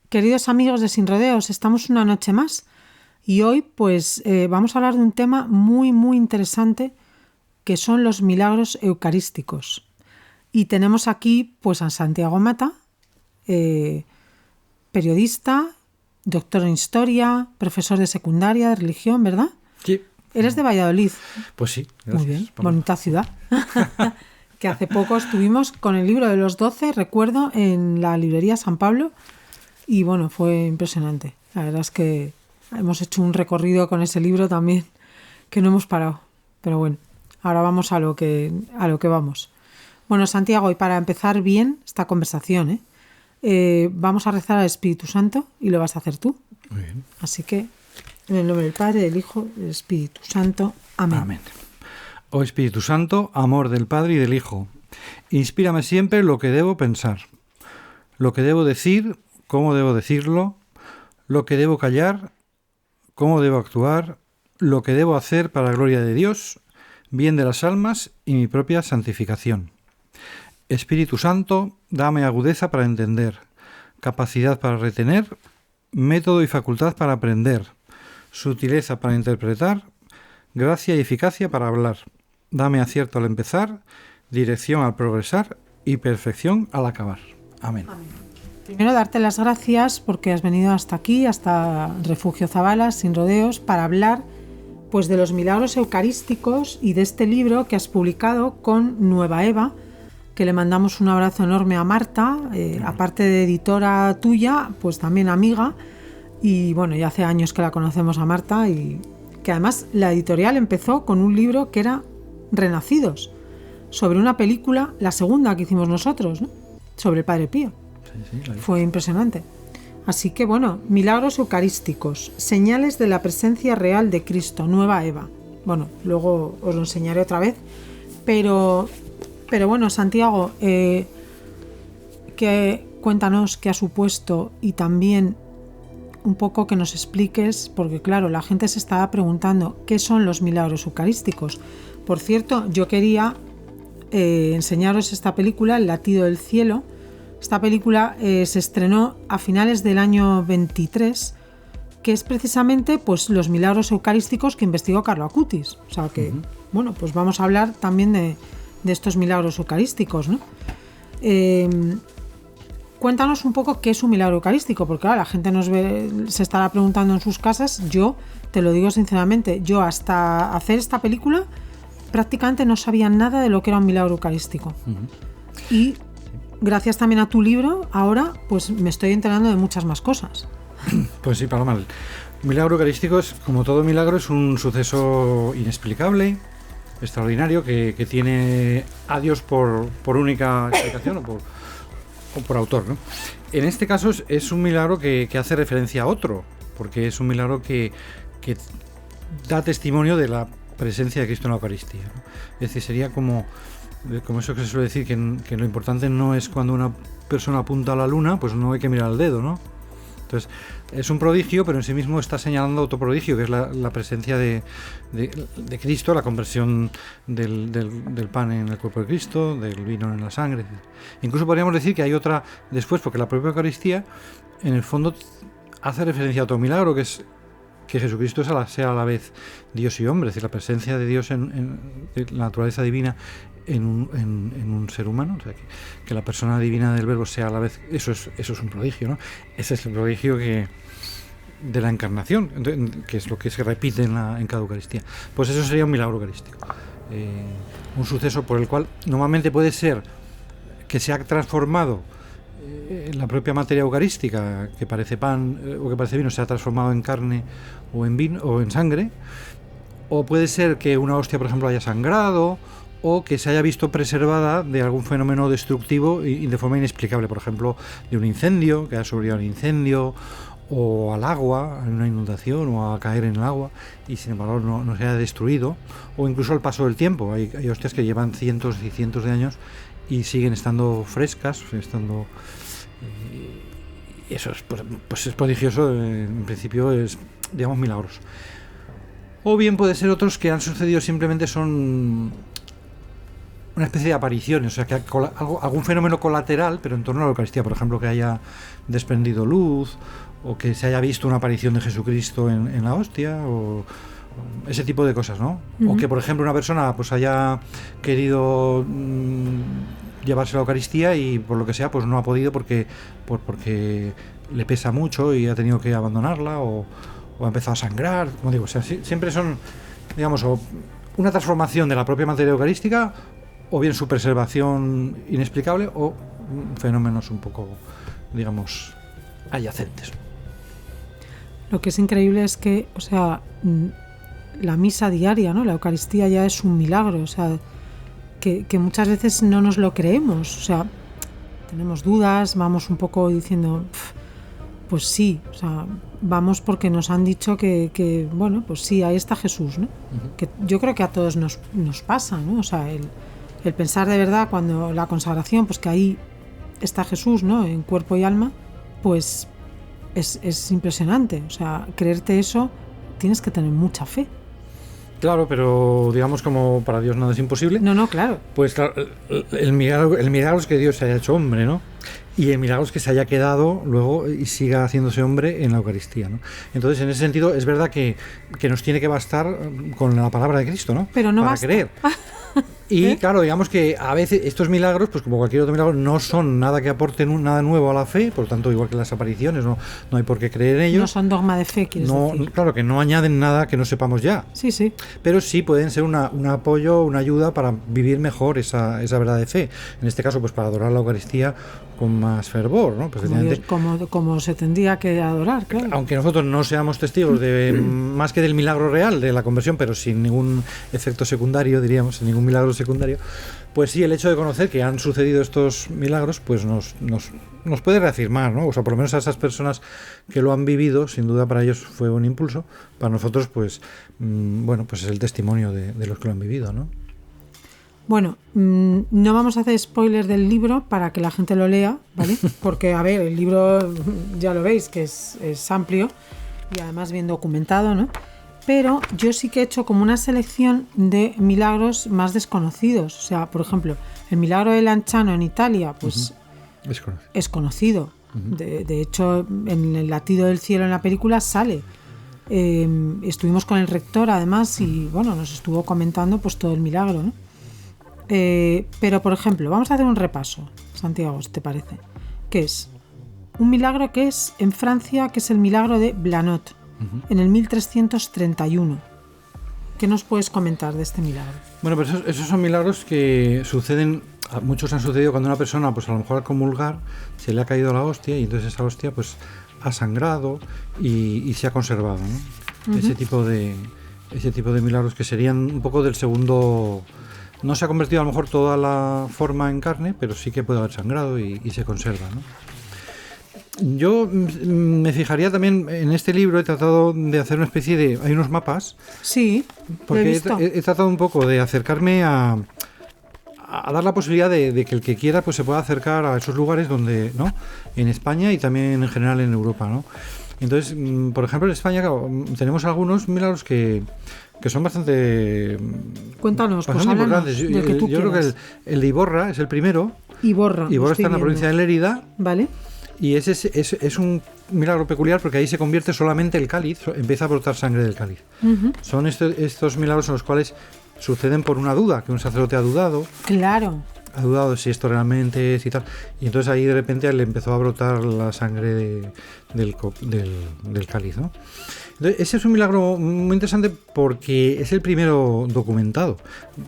Queridos amigos de Sin Rodeos, estamos una noche más y hoy pues vamos a hablar de un tema muy muy interesante que son los milagros eucarísticos. Y tenemos aquí pues a Santiago Mata, periodista, doctor en historia, profesor de secundaria, de religión, ¿verdad? Sí. Eres de Valladolid. Pues sí, gracias. Muy bien, bonita ciudad. Que hace poco estuvimos con el libro de los 12, recuerdo, en la librería San Pablo. Y bueno, fue impresionante. La verdad es que hemos hecho un recorrido con ese libro también, que no hemos parado. Pero bueno, ahora vamos a lo que vamos. Bueno, Santiago, y para empezar bien esta conversación, vamos a rezar al Espíritu Santo y lo vas a hacer tú. Muy bien. Así que, en el nombre del Padre, del Hijo y del Espíritu Santo. Amén. Amén. Oh Espíritu Santo, amor del Padre y del Hijo, inspírame siempre lo que debo pensar, lo que debo decir, cómo debo decirlo, lo que debo callar, cómo debo actuar, lo que debo hacer para la gloria de Dios, bien de las almas y mi propia santificación. Espíritu Santo, dame agudeza para entender, capacidad para retener, método y facultad para aprender, sutileza para interpretar, gracia y eficacia para hablar. Dame acierto al empezar, dirección al progresar y perfección al acabar. Amén. Amén. Primero, darte las gracias porque has venido hasta aquí, hasta Refugio Zabala, Sin Rodeos, para hablar pues de los milagros eucarísticos y de este libro que has publicado con Nueva Eva, que le mandamos un abrazo enorme a Marta, aparte de editora tuya, pues también amiga, y bueno, ya hace años que la conocemos a Marta, y que además la editorial empezó con un libro que era Renacidos, sobre una película, la segunda que hicimos nosotros, ¿no? Sobre el Padre Pío. Sí, fue impresionante. Así que bueno, milagros eucarísticos, señales de la presencia real de Cristo, Nueva Eva. Bueno, luego os lo enseñaré otra vez, pero bueno, Santiago, cuéntanos qué ha supuesto y también un poco que nos expliques, porque claro, la gente se estaba preguntando qué son los milagros eucarísticos. Por cierto, yo quería enseñaros esta película, El latido del cielo. Esta película se estrenó a finales del año 23, que es precisamente pues los milagros eucarísticos que investigó Carlo Acutis. O sea que, bueno, pues vamos a hablar también de estos milagros eucarísticos, ¿no? Cuéntanos un poco qué es un milagro eucarístico, porque claro, la gente se estará preguntando en sus casas. Yo, te lo digo sinceramente, yo hasta hacer esta película prácticamente no sabía nada de lo que era un milagro eucarístico. Y gracias también a tu libro, ahora pues me estoy enterando de muchas más cosas. Pues sí, Paloma. El milagro eucarístico es, como todo milagro, es un suceso inexplicable, extraordinario, que tiene a Dios por única explicación o por autor, ¿no? En este caso es un milagro que hace referencia a otro, porque es un milagro que da testimonio de la presencia de Cristo en la Eucaristía, ¿no? Es decir, sería como eso que se suele decir, que lo importante no es cuando una persona apunta a la luna, pues no hay que mirar al dedo, ¿no? Entonces, es un prodigio, pero en sí mismo está señalando otro prodigio, que es la presencia de Cristo, la conversión del pan en el cuerpo de Cristo, del vino en la sangre. Incluso podríamos decir que hay otra después, porque la propia Eucaristía, en el fondo, hace referencia a otro milagro, que es que Jesucristo sea a la vez Dios y hombre, es decir, la presencia de Dios en la naturaleza divina en un ser humano, o sea, que la persona divina del Verbo sea a la vez, eso es un prodigio, ¿no? Ese es el prodigio de la encarnación, que es lo que se repite en cada Eucaristía. Pues eso sería un milagro eucarístico, un suceso por el cual normalmente puede ser que se ha transformado la propia materia eucarística, que parece pan o que parece vino, se ha transformado en carne o en vino o en sangre, o puede ser que una hostia, por ejemplo, haya sangrado, o que se haya visto preservada de algún fenómeno destructivo y de forma inexplicable, por ejemplo, de un incendio, que haya sobrevivido al incendio, o al agua, en una inundación, o a caer en el agua, y sin embargo no se haya destruido, o incluso al paso del tiempo. Hay hostias que llevan cientos y cientos de años y siguen estando frescas, eso es, pues es prodigioso, en principio es, digamos, milagroso. O bien puede ser otros que han sucedido, simplemente son una especie de apariciones, o sea, que algún fenómeno colateral, pero en torno a la Eucaristía, por ejemplo, que haya desprendido luz, o que se haya visto una aparición de Jesucristo en la hostia, o ese tipo de cosas, ¿no? Uh-huh. O que, por ejemplo, una persona pues haya querido llevarse la Eucaristía y por lo que sea, pues no ha podido porque le pesa mucho y ha tenido que abandonarla, o ha empezado a sangrar, como digo, o sea, siempre son, digamos, o una transformación de la propia materia eucarística, o bien su preservación inexplicable, o fenómenos un poco, digamos, adyacentes. Lo que es increíble es que, o sea, la misa diaria, ¿no? La Eucaristía ya es un milagro, o sea, que muchas veces no nos lo creemos, o sea, tenemos dudas, vamos un poco diciendo, pues sí, o sea, vamos porque nos han dicho que bueno, pues sí, ahí está Jesús, ¿no? Uh-huh. Que yo creo que a todos nos pasa, ¿no? O sea, el pensar de verdad cuando la consagración, pues que ahí está Jesús, ¿no? En cuerpo y alma, pues es impresionante, o sea, creerte eso tienes que tener mucha fe. Claro, pero digamos, como para Dios nada es imposible. No, claro. Pues claro, el milagro es que Dios se haya hecho hombre, ¿no? Y el milagro es que se haya quedado luego y siga haciéndose hombre en la Eucaristía, ¿no? Entonces, en ese sentido, es verdad que nos tiene que bastar con la palabra de Cristo, ¿no? Pero no para basta. Creer. Y claro, digamos que a veces estos milagros, pues como cualquier otro milagro, no son nada que aporten nada nuevo a la fe, por lo tanto, igual que las apariciones, no hay por qué creer en ellos. No son dogma de fe, quieres decir. Claro, que no añaden nada que no sepamos ya. Sí. Pero sí pueden ser un apoyo, una ayuda para vivir mejor esa verdad de fe. En este caso, pues para adorar la Eucaristía con más fervor, ¿no? Pues como se tendría que adorar, claro. Aunque nosotros no seamos testigos de más que del milagro real de la conversión, pero sin ningún efecto secundario, diríamos, sin ningún milagro secundario, pues sí, el hecho de conocer que han sucedido estos milagros, pues nos puede reafirmar, ¿no? O sea, por lo menos a esas personas que lo han vivido, sin duda para ellos fue un impulso, para nosotros, pues, bueno, pues es el testimonio de los que lo han vivido, ¿no? Bueno, no vamos a hacer spoilers del libro para que la gente lo lea, ¿vale? Porque, a ver, el libro ya lo veis, que es amplio y además bien documentado, ¿no? Pero yo sí que he hecho como una selección de milagros más desconocidos. O sea, por ejemplo, el milagro de Lanciano en Italia, pues es conocido. Uh-huh. De hecho, en el latido del cielo en la película sale. Estuvimos con el rector además y, bueno, nos estuvo comentando pues todo el milagro, ¿no? Pero, por ejemplo, vamos a hacer un repaso, Santiago, si te parece, que es un milagro que es en Francia, que es el milagro de Blanot, uh-huh, en el 1331. ¿Qué nos puedes comentar de este milagro? Bueno, pues esos son milagros que suceden, muchos han sucedido cuando una persona, pues a lo mejor al comulgar, se le ha caído la hostia y entonces esa hostia pues ha sangrado y se ha conservado, ¿no? Uh-huh. Ese tipo de milagros que serían un poco del segundo. No se ha convertido a lo mejor toda la forma en carne, pero sí que puede haber sangrado y se conserva, ¿no? Yo me fijaría también en este libro, he tratado de hacer una especie de. Hay unos mapas. Sí, porque he tratado un poco de acercarme a dar la posibilidad de que el que quiera pues se pueda acercar a esos lugares donde, ¿no? En España y también en general en Europa, ¿no? Entonces, por ejemplo, en España, claro, tenemos algunos milagros que son bastante. Cuéntanos, pues importantes. Yo creo que el de Iborra es el primero. Iborra está en la provincia de Lérida. Vale. Y ese es un milagro peculiar porque ahí se convierte solamente el cáliz, empieza a brotar sangre del cáliz. Uh-huh. Son estos milagros en los cuales suceden por una duda, que un sacerdote ha dudado. Claro. Ha dudado de si esto realmente es y tal. Y entonces ahí de repente le empezó a brotar la sangre del cáliz, ¿no? Entonces, ese es un milagro muy interesante porque es el primero documentado.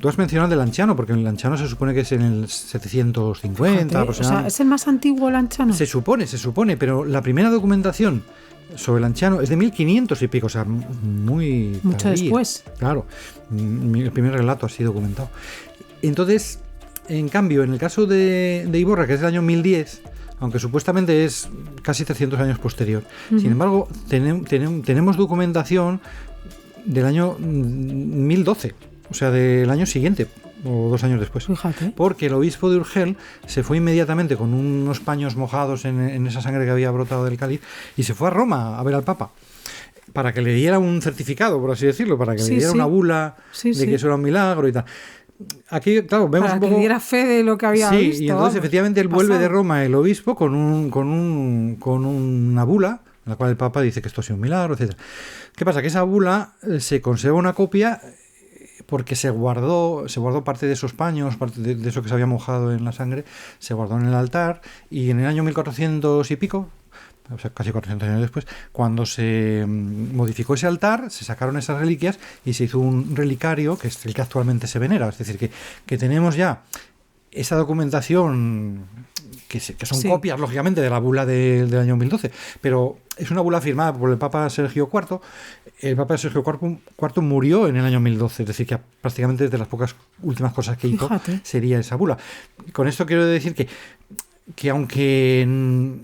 Tú has mencionado el de Lanciano, porque el Lanciano se supone que es en el 750 aproximadamente. O sea, ¿es el más antiguo Lanciano? Se supone, pero la primera documentación sobre Lanciano es de 1500 y pico, o sea, muy mucho tardía. Después. Claro, el primer relato así documentado. Entonces, en cambio, en el caso de Iborra, que es del año 1010, aunque supuestamente es casi 300 años posterior. Uh-huh. Sin embargo, tenemos documentación del año 1012, o sea, del año siguiente, o 2 años después. Fíjate. Porque el obispo de Urgel se fue inmediatamente con unos paños mojados en esa sangre que había brotado del cáliz y se fue a Roma a ver al Papa, para que le diera un certificado, por así decirlo, para que le diera una bula de que eso era un milagro y tal. aquí, claro, vemos para un poco... que diera fe de lo que había visto. Sí, y entonces efectivamente él vuelve de Roma, el obispo, con una bula, en la cual el Papa dice que esto ha sido un milagro, etcétera. ¿Qué pasa? Que esa bula se conserva una copia porque se guardó parte de esos paños, parte de eso que se había mojado en la sangre, se guardó en el altar, y en el año 1400 y pico, o sea, casi 400 años después, cuando se modificó ese altar, se sacaron esas reliquias y se hizo un relicario, que es el que actualmente se venera. Es decir, que tenemos ya esa documentación, que son copias, lógicamente, de la bula del año 2012, pero es una bula firmada por el Papa Sergio IV. El Papa Sergio IV murió en el año 1012, es decir, que prácticamente de las pocas últimas cosas que hizo sería esa bula. Con esto quiero decir que aunque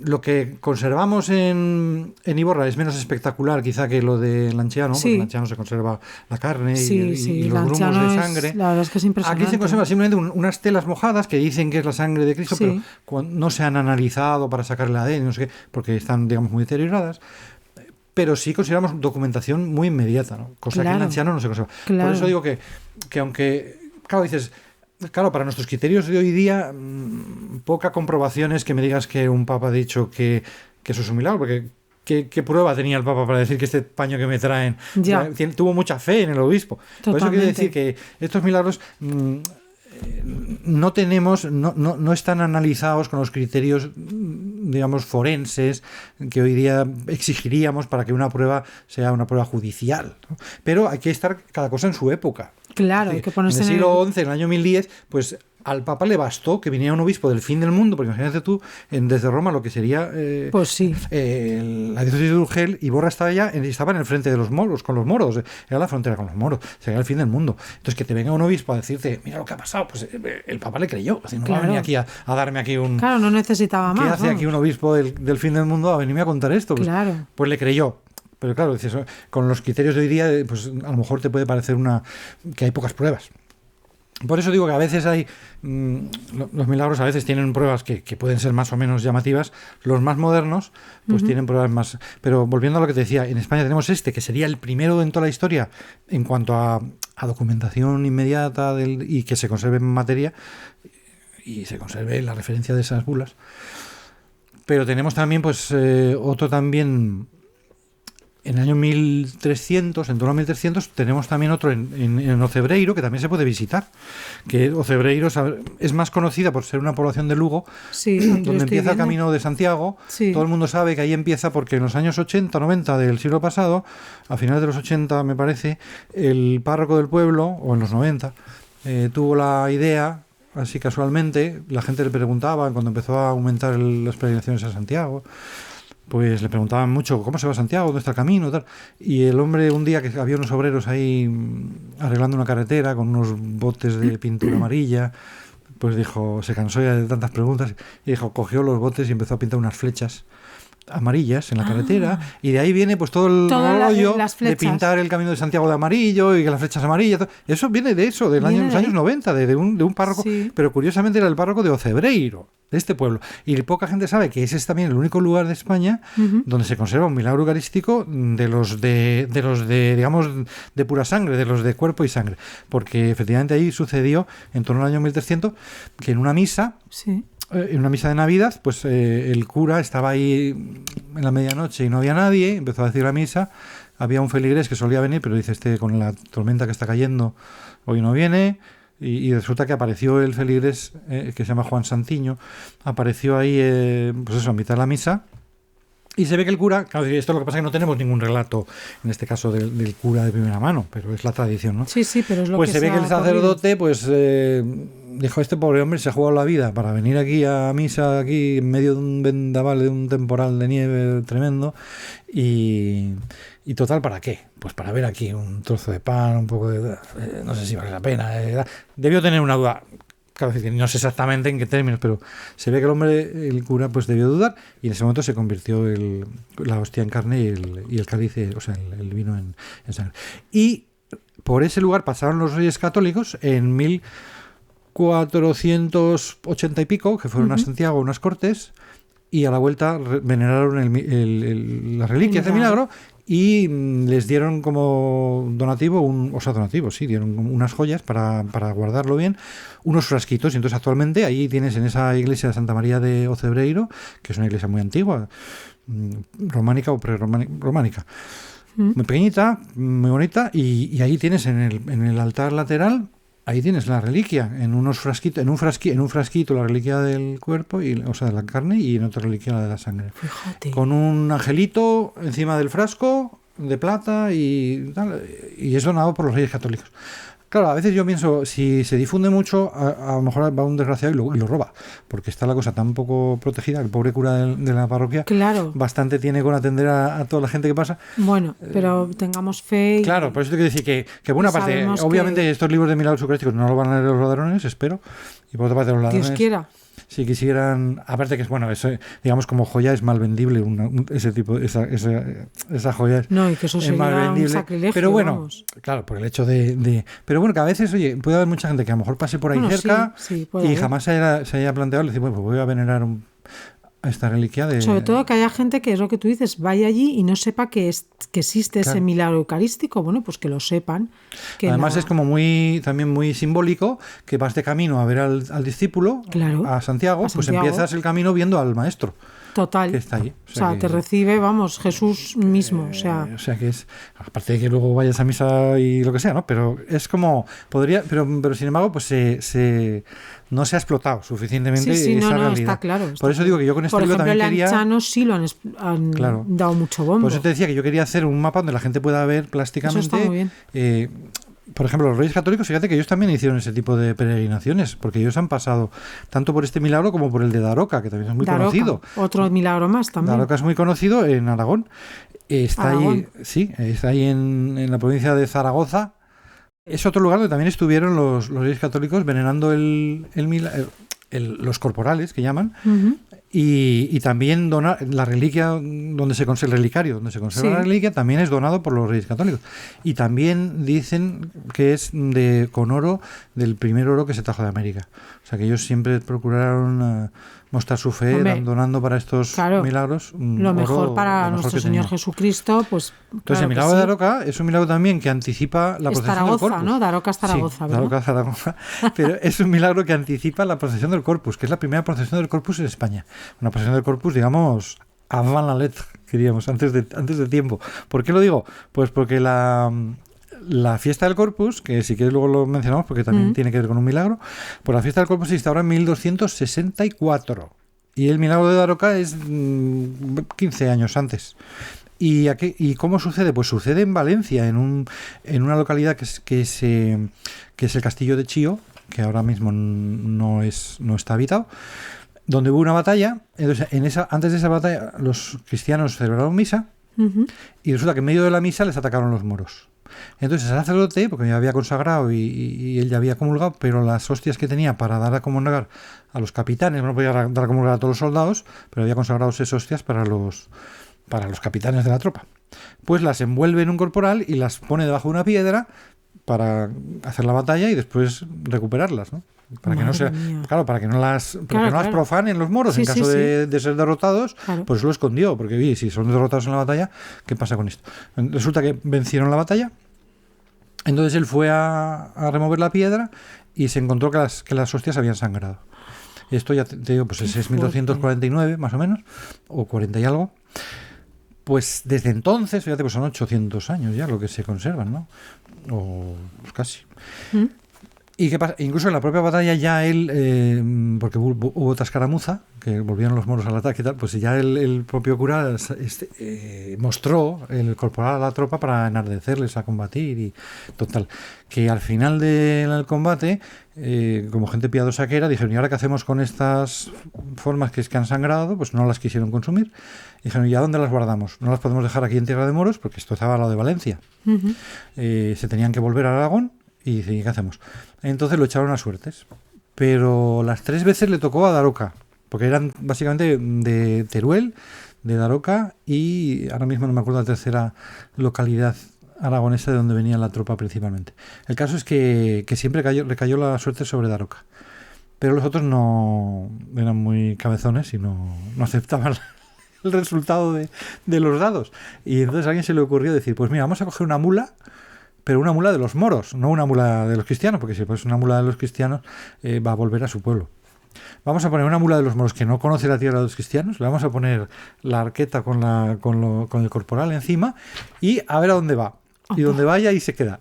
lo que conservamos en Iborra es menos espectacular quizá que lo de Lanciano, porque en Lanciano se conserva la carne y los grumos de sangre, la verdad es que es impresionante. Aquí se conserva simplemente unas telas mojadas que dicen que es la sangre de Cristo, pero no se han analizado para sacar el ADN, no sé qué, porque están, digamos, muy deterioradas. Pero sí consideramos documentación muy inmediata, ¿no? Cosa que en Lanciano no se conserva. Por eso digo que aunque, claro, dices... Claro, para nuestros criterios de hoy día, poca comprobación es que me digas que un papa ha dicho que eso es un milagro, porque ¿qué prueba tenía el papa para decir que este paño que me traen? O sea, tuvo mucha fe en el obispo. Totalmente. Por eso quiero decir que estos milagros no están analizados con los criterios, digamos, forenses que hoy día exigiríamos para que una prueba sea una prueba judicial, ¿no? Pero hay que estar cada cosa en su época. Claro, hay que ponerse en el siglo XI, en el año 1010, pues al Papa le bastó que viniera un obispo del fin del mundo, porque imagínate tú, desde Roma, lo que sería la diócesis de Urgel, Iborra estaba en el frente de los moros, con los moros, era la frontera con los moros, sería el fin del mundo. Entonces, que te venga un obispo a decirte, mira lo que ha pasado, pues el Papa le creyó, así no va a venir aquí a darme aquí un... Claro, no necesitaba más. ¿Qué hace aquí un obispo del fin del mundo a venirme a contar esto? Pues, pues le creyó. Pero claro, con los criterios de hoy día, pues a lo mejor te puede parecer que hay pocas pruebas. Por eso digo que a veces hay... los milagros a veces tienen pruebas que pueden ser más o menos llamativas. Los más modernos, pues tienen pruebas más... Pero volviendo a lo que te decía, en España tenemos que sería el primero en toda la historia en cuanto a documentación inmediata y que se conserve en materia y se conserve la referencia de esas bulas. Pero tenemos también, pues, otro también... En el año 1300, en torno a 1300, tenemos también otro en Ocebreiro, que también se puede visitar. Que Ocebreiro es más conocida por ser una población de Lugo, donde empieza el Camino de Santiago. Todo el mundo sabe que ahí empieza porque en los años 80, 90 del siglo pasado, a finales de los 80 me parece, el párroco del pueblo, o en los 90, tuvo la idea, así casualmente, la gente le preguntaba, cuando empezó a aumentar las peregrinaciones a Santiago, pues le preguntaban mucho cómo se va a Santiago, dónde está el camino, tal. Y el hombre, un día que había unos obreros ahí arreglando una carretera con unos botes de pintura amarilla, pues dijo, se cansó ya de tantas preguntas y cogió los botes y empezó a pintar unas flechas amarillas en la carretera, y de ahí viene pues todo el rollo de pintar el Camino de Santiago de amarillo y que las flechas amarillas, todo. Eso viene de eso, de los años 90, de un párroco, pero curiosamente era el párroco de Ocebreiro, de este pueblo, y poca gente sabe que ese es también el único lugar de España donde se conserva un milagro eucarístico de los digamos, de pura sangre, de los de cuerpo y sangre, porque efectivamente ahí sucedió en torno al año 1300 que en una misa en una misa de Navidad, pues el cura estaba ahí en la medianoche y no había nadie, empezó a decir la misa, había un feligrés que solía venir, pero dice, con la tormenta que está cayendo, hoy no viene, y resulta que apareció el feligrés, que se llama Juan Santiño, apareció ahí, pues eso, a mitad de la misa, y se ve que el cura, claro, esto es lo que pasa, que no tenemos ningún relato, en este caso del cura de primera mano, pero es la tradición, ¿no? Sí, pero es lo pues que se ve que el sacerdote, pues dijo, este pobre hombre se ha jugado la vida para venir aquí a misa, aquí en medio de un vendaval, de un temporal de nieve tremendo, y total, ¿para qué? Pues para ver aquí un trozo de pan, un poco de... no sé si vale la pena. Debió tener una duda. Claro, no sé exactamente en qué términos, pero se ve que el cura, pues debió dudar, y en ese momento se convirtió la hostia en carne y el cáliz, o sea, el vino en sangre. Y por ese lugar pasaron los reyes católicos en 1480 y pico, que fueron a Santiago unas cortes, y a la vuelta veneraron las reliquias del milagro, y les dieron como donativo, dieron unas joyas para guardarlo bien, unos frasquitos, y entonces actualmente ahí tienes en esa iglesia de Santa María de Ocebreiro, que es una iglesia muy antigua, románica o prerrománica, muy pequeñita, muy bonita, y ahí tienes en el altar lateral, ahí tienes la reliquia, en unos frasquitos, en un frasquito la reliquia del cuerpo, o sea, de la carne, y en otra reliquia la de la sangre. Fíjate. Con un angelito encima del frasco de plata y tal, y es donado por los Reyes Católicos. Claro, a veces yo pienso, si se difunde mucho, a lo mejor va un desgraciado y lo roba, porque está la cosa tan poco protegida, el pobre cura de la parroquia, claro, bastante tiene con atender a toda la gente que pasa. Bueno, pero tengamos fe. Claro, por eso te quiero decir que buena parte, obviamente estos libros de milagros eucarísticos no lo van a leer los ladrones, espero, y por otra parte los ladrones... Dios quiera. Si quisieran, aparte que es bueno, eso, digamos, como joya es mal vendible, ese tipo, esa joya es, no, y que eso es mal vendible. Un sacrilegio, pero bueno, vamos. Claro, por el hecho pero bueno, que a veces, oye, puede haber mucha gente que a lo mejor pase por ahí cerca y jamás se haya planteado, decir, bueno, pues voy a venerar esta reliquia de... Sobre todo que haya gente que es lo que tú dices, vaya allí y no sepa que existe ese milagro eucarístico. Bueno, pues que lo sepan. Que además es como también muy simbólico que vas de camino a ver al discípulo, claro, a Santiago, pues empiezas el camino viendo al maestro. Total. Que está allí. O sea, te recibe, vamos, Jesús mismo. O sea que es, aparte de que luego vayas a misa y lo que sea, ¿no? Pero es como, pero sin embargo, pues no se ha explotado suficientemente esa realidad. Está claro. Por eso digo que yo con este libro también quería... Por ejemplo, sí lo han dado mucho bombo. Por eso te decía que yo quería hacer un mapa donde la gente pueda ver plásticamente... Eso está muy bien. Por ejemplo, los Reyes Católicos, fíjate que ellos también hicieron ese tipo de peregrinaciones, porque ellos han pasado tanto por este milagro como por el de Daroca, que también es muy conocido. Otro milagro más también. Daroca es muy conocido en Aragón. Está ahí en la provincia de Zaragoza. Es otro lugar donde también estuvieron los Reyes Católicos venerando los corporales, que llaman, y también la reliquia donde se conserva el relicario, donde se conserva la reliquia, también es donado por los Reyes Católicos. Y también dicen que es con oro del primer oro que se trajo de América. O sea que ellos siempre procuraron mostrar su fe, donando para estos milagros. Lo mejor para nuestro Señor Jesucristo, pues. Entonces, el milagro de Daroca es un milagro también que anticipa la procesión del Corpus. ¿No? Daroca es Zaragoza, ¿verdad? Daroca, Zaragoza. Pero es un milagro que anticipa la procesión del Corpus, que es la primera procesión del Corpus en España. Una procesión del Corpus, digamos, avant la lettre, diríamos, antes de tiempo. ¿Por qué lo digo? Pues porque la fiesta del Corpus, que si quieres luego lo mencionamos porque también tiene que ver con un milagro, pues la fiesta del Corpus se instaura en 1264 y el milagro de Daroca es 15 años antes. ¿Y cómo sucede? Pues sucede en Valencia, en una localidad que es el Castillo de Chío, que ahora mismo no está habitado, donde hubo una batalla. Entonces, antes de esa batalla los cristianos celebraron misa y resulta que en medio de la misa les atacaron los moros. Entonces el sacerdote, porque ya había consagrado y él ya había comulgado, pero las hostias que tenía para dar a comulgar a los capitanes, no podía dar a comulgar a todos los soldados, pero había consagrado 6 hostias para los capitanes de la tropa. Pues las envuelve en un corporal y las pone debajo de una piedra para hacer la batalla y después recuperarlas, ¿no? Para que no las profanen los moros en caso de ser derrotados. Pues lo escondió, porque si son derrotados en la batalla, ¿qué pasa con esto? Resulta que vencieron la batalla. Entonces él fue a remover la piedra y se encontró que las hostias habían sangrado. Esto ya te digo, pues es 1249 más o menos, o 40 y algo. Pues desde entonces, fíjate, pues son 800 años ya lo que se conservan, ¿no? O pues casi. ¿Y qué pasa? Incluso en la propia batalla ya él, porque hubo otra escaramuza, que volvieron los moros al ataque y tal, pues ya el propio cura mostró el corporal a la tropa para enardecerles a combatir y total. Que al final del combate, como gente piadosa que era, dijeron, ¿y ahora qué hacemos con estas formas que han sangrado? Pues no las quisieron consumir. Dijeron, ¿y a dónde las guardamos? No las podemos dejar aquí en Tierra de Moros, porque esto estaba al lado de Valencia. Se tenían que volver a Aragón. Y dice, ¿qué hacemos? Entonces lo echaron a suertes. Pero las 3 veces le tocó a Daroca, porque eran básicamente de Teruel, de Daroca, y ahora mismo no me acuerdo la tercera localidad aragonesa de donde venía la tropa principalmente. El caso es que siempre recayó la suerte sobre Daroca. Pero los otros no eran muy cabezones y no aceptaban el resultado de los dados. Y entonces a alguien se le ocurrió decir, pues mira, vamos a coger una mula, pero una mula de los moros, no una mula de los cristianos, porque si pues una mula de los cristianos va a volver a su pueblo. Vamos a poner una mula de los moros que no conoce la tierra de los cristianos, le vamos a poner la arqueta con el corporal encima y a ver a dónde va. Y donde vaya ahí se queda.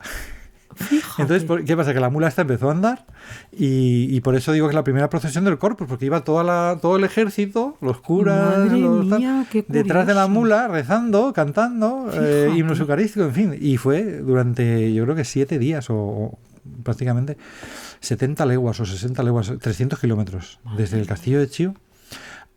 Fíjate. Entonces, ¿qué pasa? Que la mula esta empezó a andar y por eso digo que es la primera procesión del Corpus, porque iba todo el ejército, los curas, Madre mía, qué detrás de la curioso. mula, rezando, cantando, himnos eucarísticos, en fin. Y fue durante, yo creo que 7 días o prácticamente 70 leguas o 60 leguas, 300 kilómetros, desde el castillo de Chío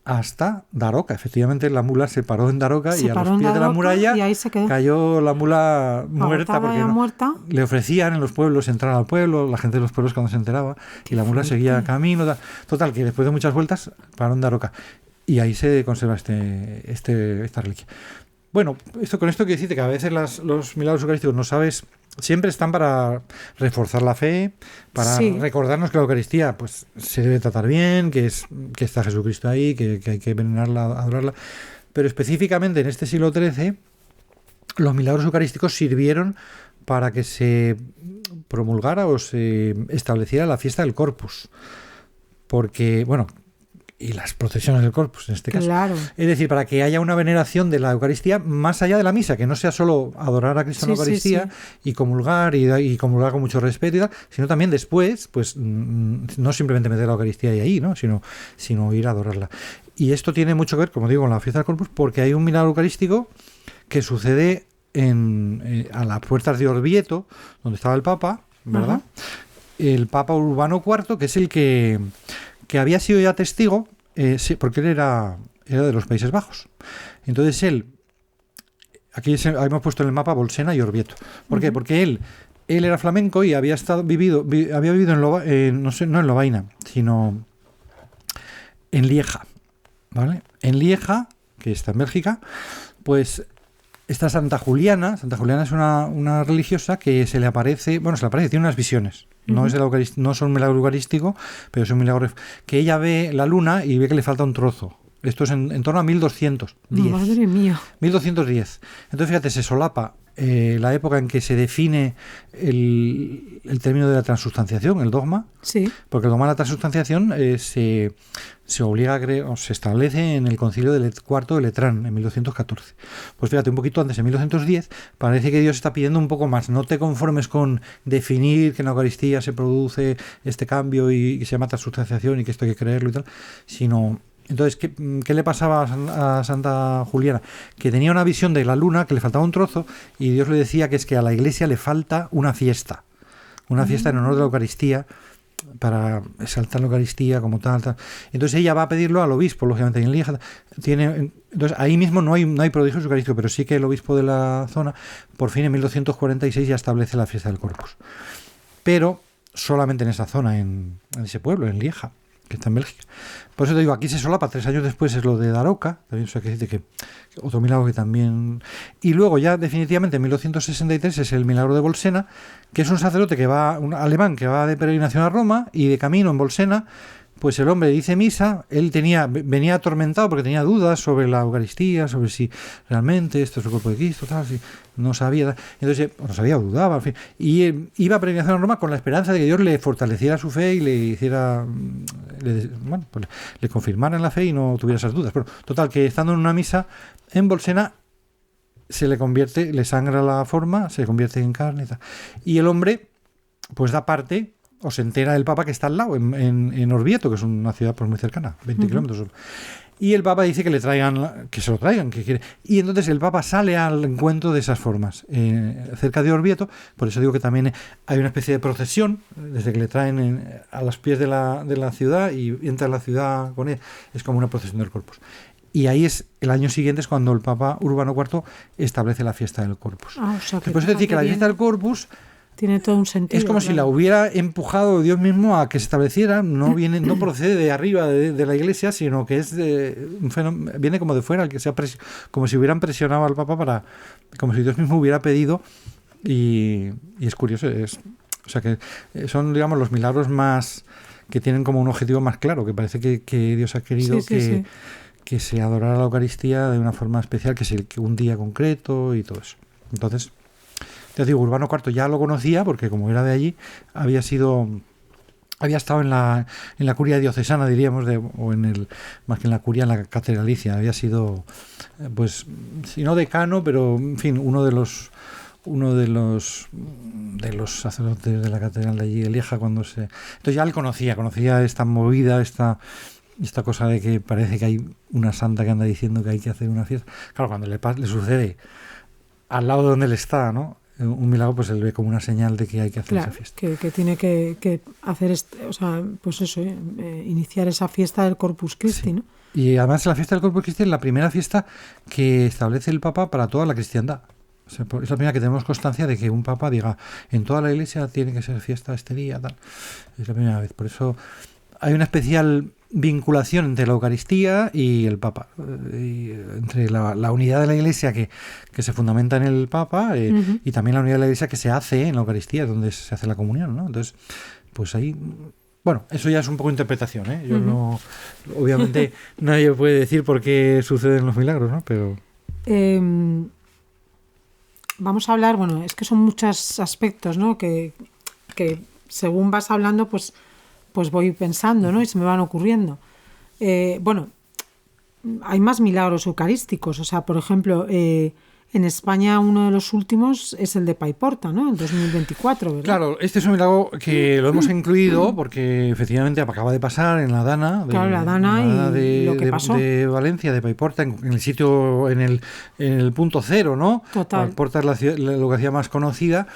hasta Daroca. Efectivamente, la mula se paró en Daroca y a los pies de la muralla y ahí se quedó. cayó la mula muerta porque muerta. le ofrecían en los pueblos entrar al pueblo, la gente de los pueblos cuando se enteraba, y la mula seguía camino. Total, que después de muchas vueltas paró en Daroca y ahí se conserva esta reliquia. Bueno, con esto quiero decirte que a veces los milagros eucarísticos no sabes, siempre están para reforzar la fe, para recordarnos que la Eucaristía pues se debe tratar bien, que está Jesucristo ahí, que hay que venerarla, adorarla. Pero específicamente en este siglo XIII, los milagros eucarísticos sirvieron para que se promulgara o se estableciera la fiesta del Corpus. Porque, bueno, y las procesiones del Corpus en este caso. Claro. Es decir, para que haya una veneración de la Eucaristía más allá de la misa, que no sea solo adorar a Cristo en la Eucaristía y comulgar y comulgar con mucho respeto y tal, sino también después, pues no simplemente meter la Eucaristía ahí, ¿no? sino ir a adorarla. Y esto tiene mucho que ver, como digo, con la fiesta del Corpus, porque hay un milagro eucarístico que sucede a las puertas de Orvieto, donde estaba el Papa, ¿verdad? Uh-huh. El Papa Urbano IV, que es el que había sido ya testigo, porque él era de los Países Bajos. Entonces aquí hemos puesto en el mapa Bolsena y Orvieto. ¿Por qué? Porque él era flamenco y había vivido no en Lovaina, sino en Lieja, ¿vale? En Lieja, que está en Bélgica, pues está Santa Juliana. Santa Juliana es una religiosa que se le aparece, tiene unas visiones. No es un milagro eucarístico, pero es un milagro que ella ve la luna y ve que le falta un trozo. Esto es en torno a 1210. Madre mía. 1210. Entonces, fíjate, se solapa la época en que se define el término de la transubstanciación, el dogma. Sí. Porque el dogma de la transubstanciación se obliga se establece en el concilio cuarto de Letrán, en 1214. Pues fíjate, un poquito antes, en 1210, parece que Dios está pidiendo un poco más. No te conformes con definir que en la Eucaristía se produce este cambio y se llama transubstanciación y que esto hay que creerlo y tal, sino... Entonces, ¿qué le pasaba a Santa Juliana? Que tenía una visión de la luna, que le faltaba un trozo, y Dios le decía que es que a la Iglesia le falta una fiesta en honor de la Eucaristía, para exaltar la Eucaristía como tal. Entonces ella va a pedirlo al obispo, lógicamente, en Lieja. Entonces ahí mismo no hay prodigios eucarísticos, pero sí que el obispo de la zona, por fin en 1246 ya establece la fiesta del Corpus. Pero solamente en esa zona, en ese pueblo, en Lieja, que está en Bélgica. Por eso te digo, aquí se solapa, 3 años después es lo de Daroca, también, o sea, que dice que otro milagro que también... Y luego ya definitivamente en 1263 es el milagro de Bolsena, que es un sacerdote un alemán que va de peregrinación a Roma y de camino en Bolsena, pues el hombre dice misa, él venía atormentado porque tenía dudas sobre la Eucaristía, sobre si realmente esto es el cuerpo de Cristo, tal, si no sabía, entonces no sabía o dudaba, en fin, y iba a peregrinación a Roma con la esperanza de que Dios le fortaleciera su fe y le hiciera, le confirmara en la fe y no tuviera esas dudas. Pero total, que estando en una misa en Bolsena se le convierte, le sangra la forma, se convierte en carne y tal. Y el hombre pues da parte, o se entera el Papa que está al lado, en Orvieto, que es una ciudad pues muy cercana, 20 kilómetros solo. Y el Papa dice que se lo traigan, que quiere. Y entonces el Papa sale al encuentro de esas formas, cerca de Orvieto. Por eso digo que también hay una especie de procesión, desde que le traen a los pies de la ciudad y entra en la ciudad con él. Es como una procesión del Corpus. Y ahí el año siguiente es cuando el Papa Urbano IV establece la fiesta del Corpus. O sea, por eso decir que la fiesta del Corpus tiene todo un sentido. Es como si la hubiera empujado Dios mismo a que se estableciera. No procede de arriba de la Iglesia, sino que es un fenómeno, viene como de fuera, que sea como si hubieran presionado al Papa como si Dios mismo hubiera pedido. Y es curioso. O sea que son, digamos, los milagros más que tienen como un objetivo más claro, que parece que Dios ha querido que se adorara la Eucaristía de una forma especial, que un día concreto y todo eso. Entonces, te digo, Urbano IV ya lo conocía porque como era de allí, había estado en la curia diocesana, diríamos, más que en la curia, en la catedralicia. Había sido, pues, si no decano, pero, en fin, uno de los sacerdotes de la catedral de allí de Lieja. Entonces ya él conocía esta movida, esta cosa de que parece que hay una santa que anda diciendo que hay que hacer una fiesta. Claro, cuando le sucede al lado de donde él está, ¿no?, un milagro, pues él ve como una señal de que hay que hacer esa fiesta. Que tiene que hacer, pues eso, iniciar esa fiesta del Corpus Christi, sí. ¿No? Y además la fiesta del Corpus Christi es la primera fiesta que establece el Papa para toda la cristiandad. O sea, es la primera que tenemos constancia de que un Papa diga, en toda la Iglesia tiene que ser fiesta este día, tal. Es la primera vez. Por eso hay una especial vinculación entre la Eucaristía y el Papa, entre la unidad de la Iglesia que se fundamenta en el Papa, y también la unidad de la Iglesia que se hace en la Eucaristía, donde se hace la comunión, ¿no? Entonces, pues ahí, bueno, eso ya es un poco interpretación, ¿eh? Yo no, obviamente nadie puede decir por qué suceden los milagros, ¿no? Pero vamos a hablar, bueno, es que son muchos aspectos, ¿no?, que según vas hablando, pues voy pensando, ¿no?, y se me van ocurriendo. Bueno, hay más milagros eucarísticos. O sea, por ejemplo, en España uno de los últimos es el de Paiporta, ¿no?, en 2024, ¿verdad? Claro, este es un milagro que lo hemos incluido porque efectivamente acaba de pasar en la Dana. La Dana y lo que pasó. De Valencia, de Paiporta, en el sitio, en el punto cero, ¿no? Total. Paiporta es la localidad más conocida.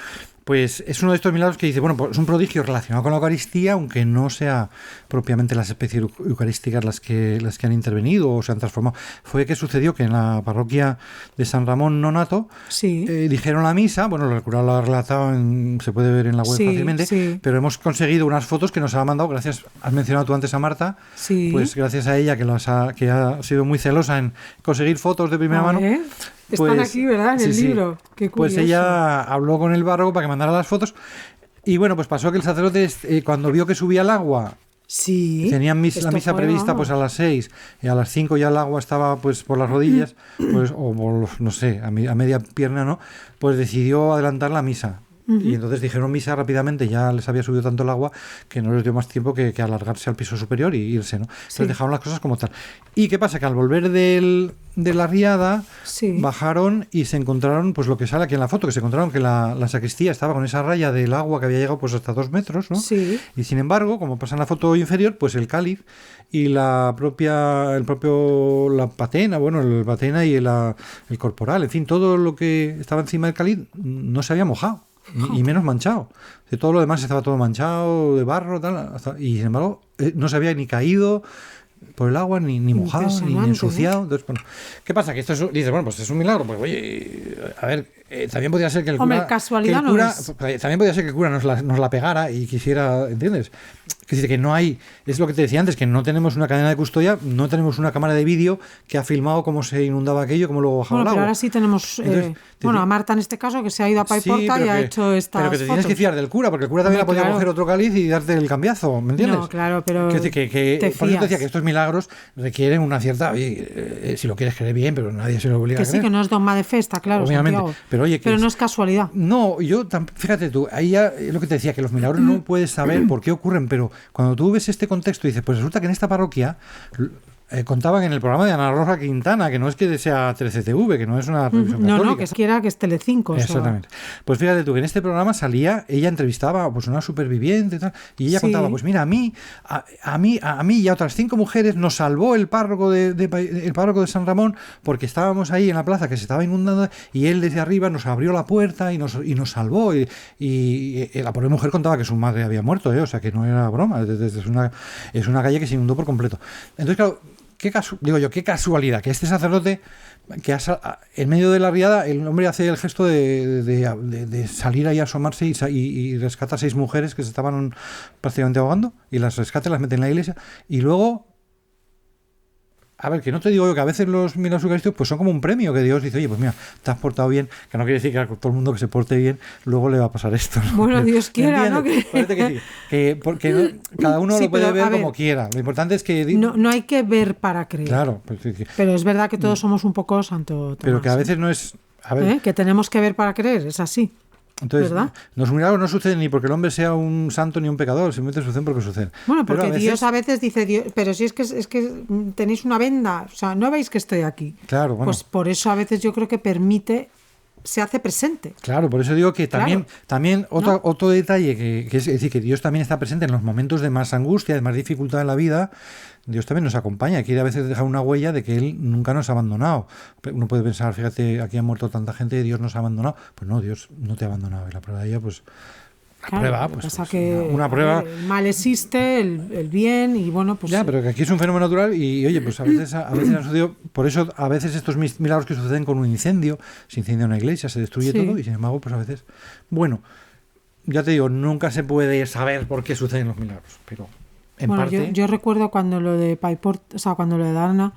Pues es uno de estos milagros que dice, bueno, pues es un prodigio relacionado con la Eucaristía, aunque no sea propiamente las especies eucarísticas las que han intervenido o se han transformado. Fue que sucedió que en la parroquia de San Ramón Nonato, sí, dijeron la misa, bueno, el cura lo ha relatado, se puede ver en la web, sí, fácilmente, sí, pero hemos conseguido unas fotos que nos ha mandado, gracias, has mencionado tú antes a Marta, sí, pues gracias a ella que ha sido muy celosa en conseguir fotos de primera mano. Están aquí, ¿verdad?, en el libro. Qué curioso. Pues ella habló con el párroco para que mandara las fotos. Y bueno, pues pasó que el sacerdote, cuando vio que subía el agua, sí, tenían la misa prevista pues a las 6, y a las 5 ya el agua estaba pues por las rodillas, pues, o por no sé, a media pierna, ¿no? Pues decidió adelantar la misa. Y entonces dijeron misa rápidamente, ya les había subido tanto el agua que no les dio más tiempo que alargarse al piso superior y irse, ¿no? Entonces sí, dejaron las cosas como tal. ¿Y qué pasa? Que al volver de la riada, sí, bajaron y se encontraron, pues lo que sale aquí en la foto, que se encontraron que la sacristía estaba con esa raya del agua que había llegado pues hasta 2 metros, ¿no? Sí. Y sin embargo, como pasa en la foto inferior, pues el cáliz y la patena, bueno, el patena y el corporal, en fin, todo lo que estaba encima del cáliz no se había mojado. Y menos manchado. De todo lo demás estaba todo manchado, de barro, tal, y sin embargo no se había ni caído por el agua, ni mojado, ni ensuciado. ¿No? Entonces, bueno, ¿qué pasa? Que esto dices, bueno, pues es un milagro. Pues oye, a ver, también podría ser que el cura... Hombre, casualidad no es. También podría ser que el cura nos la pegara y quisiera, ¿entiendes? Que dice que no hay, es lo que te decía antes, que no tenemos una cadena de custodia, no tenemos una cámara de vídeo que ha filmado cómo se inundaba aquello, cómo luego bajaba el agua. Pero ahora sí tenemos, entonces, a Marta en este caso, que se ha ido a Paiporta, sí, y ha hecho estas Pero que te tienes que fiar del cura, porque el cura también ha podido coger otro cáliz y darte el cambiazo, ¿me entiendes? No, claro, pero por eso te decía que estos milagros requieren una cierta, si lo quieres creer bien, pero nadie se lo obliga a creer. Que sí, que no es dogma de fe, está claro, obviamente, Santiago, pero oye, no es casualidad. No, fíjate tú, ahí ya es lo que te decía, que los milagros no puedes saber por qué ocurren, pero cuando tú ves este contexto dices, pues resulta que en esta parroquia contaban en el programa de Ana Rosa Quintana, que no es que sea 13TV, que no es una televisión católica. No, que quiera que es Telecinco. Exactamente. Pues fíjate tú, que en este programa salía, ella entrevistaba pues una superviviente y tal, y ella contaba, pues mira, a mí y a otras 5 mujeres nos salvó el párroco de San Ramón, porque estábamos ahí en la plaza que se estaba inundando, y él desde arriba nos abrió la puerta y nos salvó, y la pobre mujer contaba que su madre había muerto, o sea que no era broma, es una calle que se inundó por completo. Entonces, claro, qué casualidad que este sacerdote, que en medio de la riada, el hombre hace el gesto de salir ahí a asomarse y rescata a 6 mujeres que se estaban prácticamente ahogando, y las rescata, las mete en la iglesia, y luego a ver, que no te digo yo que a veces los milagros eucarísticos pues son como un premio que Dios dice, oye, pues mira, te has portado bien, que no quiere decir que a todo el mundo que se porte bien luego le va a pasar esto, ¿no? Bueno, Dios quiera, ¿no? Porque cada uno Sí, lo puede pero, ver como quiera. Lo importante es que... No hay que ver para creer. Claro. Pues, pero es verdad que todos somos un poco Santo Tomás. Pero que a veces no es... A ver, que tenemos que ver para creer, es así. Entonces, ¿verdad? Los milagros no suceden ni porque el hombre sea un santo ni un pecador, simplemente suceden porque suceden. Bueno, porque Dios a veces dice, Dios, pero si es que tenéis una venda, o sea, no veis que estoy aquí. Claro, bueno. Pues por eso a veces yo creo que se hace presente. Claro, por eso digo que también ¿no? otro detalle, que es decir, que Dios también está presente en los momentos de más angustia, de más dificultad en la vida. Dios también nos acompaña, quiere a veces dejar una huella de que Él nunca nos ha abandonado. Uno puede pensar, fíjate, aquí ha muerto tanta gente, Dios nos ha abandonado. Pues no, Dios no te ha abandonado. Y la prueba de ella, pues... Una prueba. El mal existe, el bien, y bueno, pues. Ya, pero que aquí es un fenómeno natural y oye, pues a veces han sucedido. Por eso, a veces estos milagros que suceden con un incendio, se incendia una iglesia, se destruye todo, y sin embargo, pues a veces. Bueno, ya te digo, nunca se puede saber por qué suceden los milagros, pero en parte. Yo recuerdo cuando lo de Paiport, o sea, cuando lo de Darna,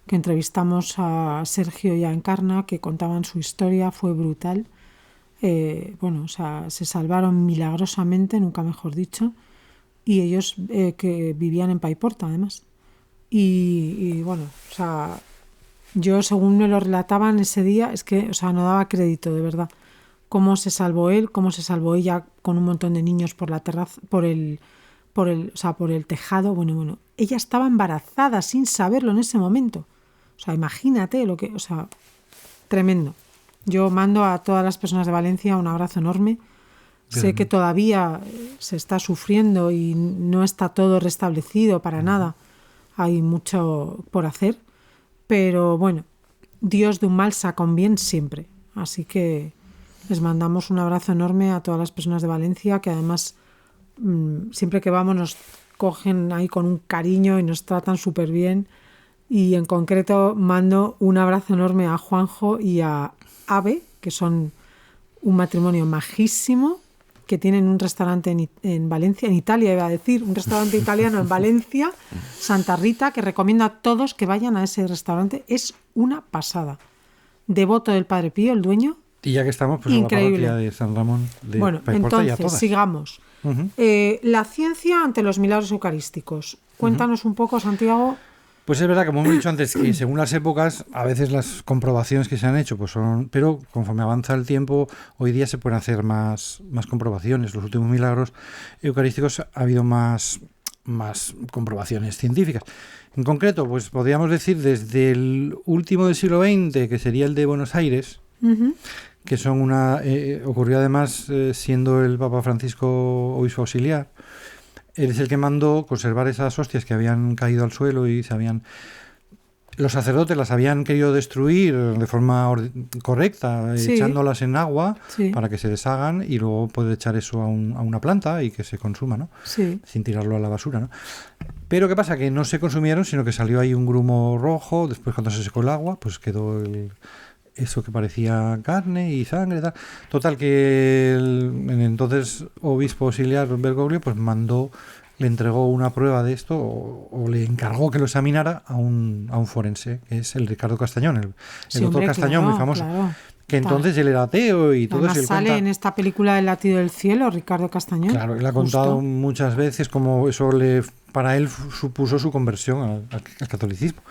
que entrevistamos a Sergio y a Encarna, que contaban su historia, fue brutal. O sea, se salvaron milagrosamente, nunca mejor dicho, y ellos que vivían en Paiporta, además. Y bueno, o sea, yo según me lo relataban ese día, es que, o sea, no daba crédito, de verdad. Cómo se salvó él, cómo se salvó ella con un montón de niños por la terraza, por el tejado. Bueno, ella estaba embarazada sin saberlo en ese momento. O sea, imagínate o sea, tremendo. Yo mando a todas las personas de Valencia un abrazo enorme. Bien. Sé que todavía se está sufriendo y no está todo restablecido para nada. Hay mucho por hacer. Pero bueno, Dios de un mal saca un bien siempre. Así que les mandamos un abrazo enorme a todas las personas de Valencia, que además siempre que vamos nos cogen ahí con un cariño y nos tratan súper bien. Y en concreto mando un abrazo enorme a Juanjo y a Ave, que son un matrimonio majísimo, que tienen un restaurante en Valencia, en Italia iba a decir, un restaurante italiano en Valencia, Santa Rita, que recomiendo a todos que vayan a ese restaurante. Es una pasada. Devoto del Padre Pío, el dueño. Y ya que estamos, pues increíble. En la parroquia de San Ramón de Bueno, Paiporta, entonces, sigamos. Uh-huh. La ciencia ante los milagros eucarísticos. Cuéntanos un poco, Santiago. Pues es verdad, como hemos dicho antes, que según las épocas, a veces las comprobaciones que se han hecho, pues son, pero conforme avanza el tiempo, hoy día se pueden hacer más comprobaciones. Los últimos milagros eucarísticos ha habido más comprobaciones científicas. En concreto, pues podríamos decir desde el último del siglo XX, que sería el de Buenos Aires, que son ocurrió además siendo el Papa Francisco obispo auxiliar. Él es el que mandó conservar esas hostias que habían caído al suelo y los sacerdotes las habían querido destruir de forma correcta, echándolas en agua para que se deshagan y luego poder echar eso a una planta y que se consuma, ¿no? Sí. Sin tirarlo a la basura, ¿no? Pero ¿qué pasa? Que no se consumieron, sino que salió ahí un grumo rojo. Después, cuando se secó el agua, pues quedó eso que parecía carne y sangre y tal. Total, que el entonces obispo auxiliar Bergoglio pues le entregó una prueba de esto o le encargó que lo examinara a un forense, que es el Ricardo Castañón, el doctor Castañón, muy famoso. Claro. Que entonces él era ateo y todo eso. Sale en esta película El latido del cielo, Ricardo Castañón. Claro, él ha contado muchas veces cómo eso para él supuso su conversión al catolicismo.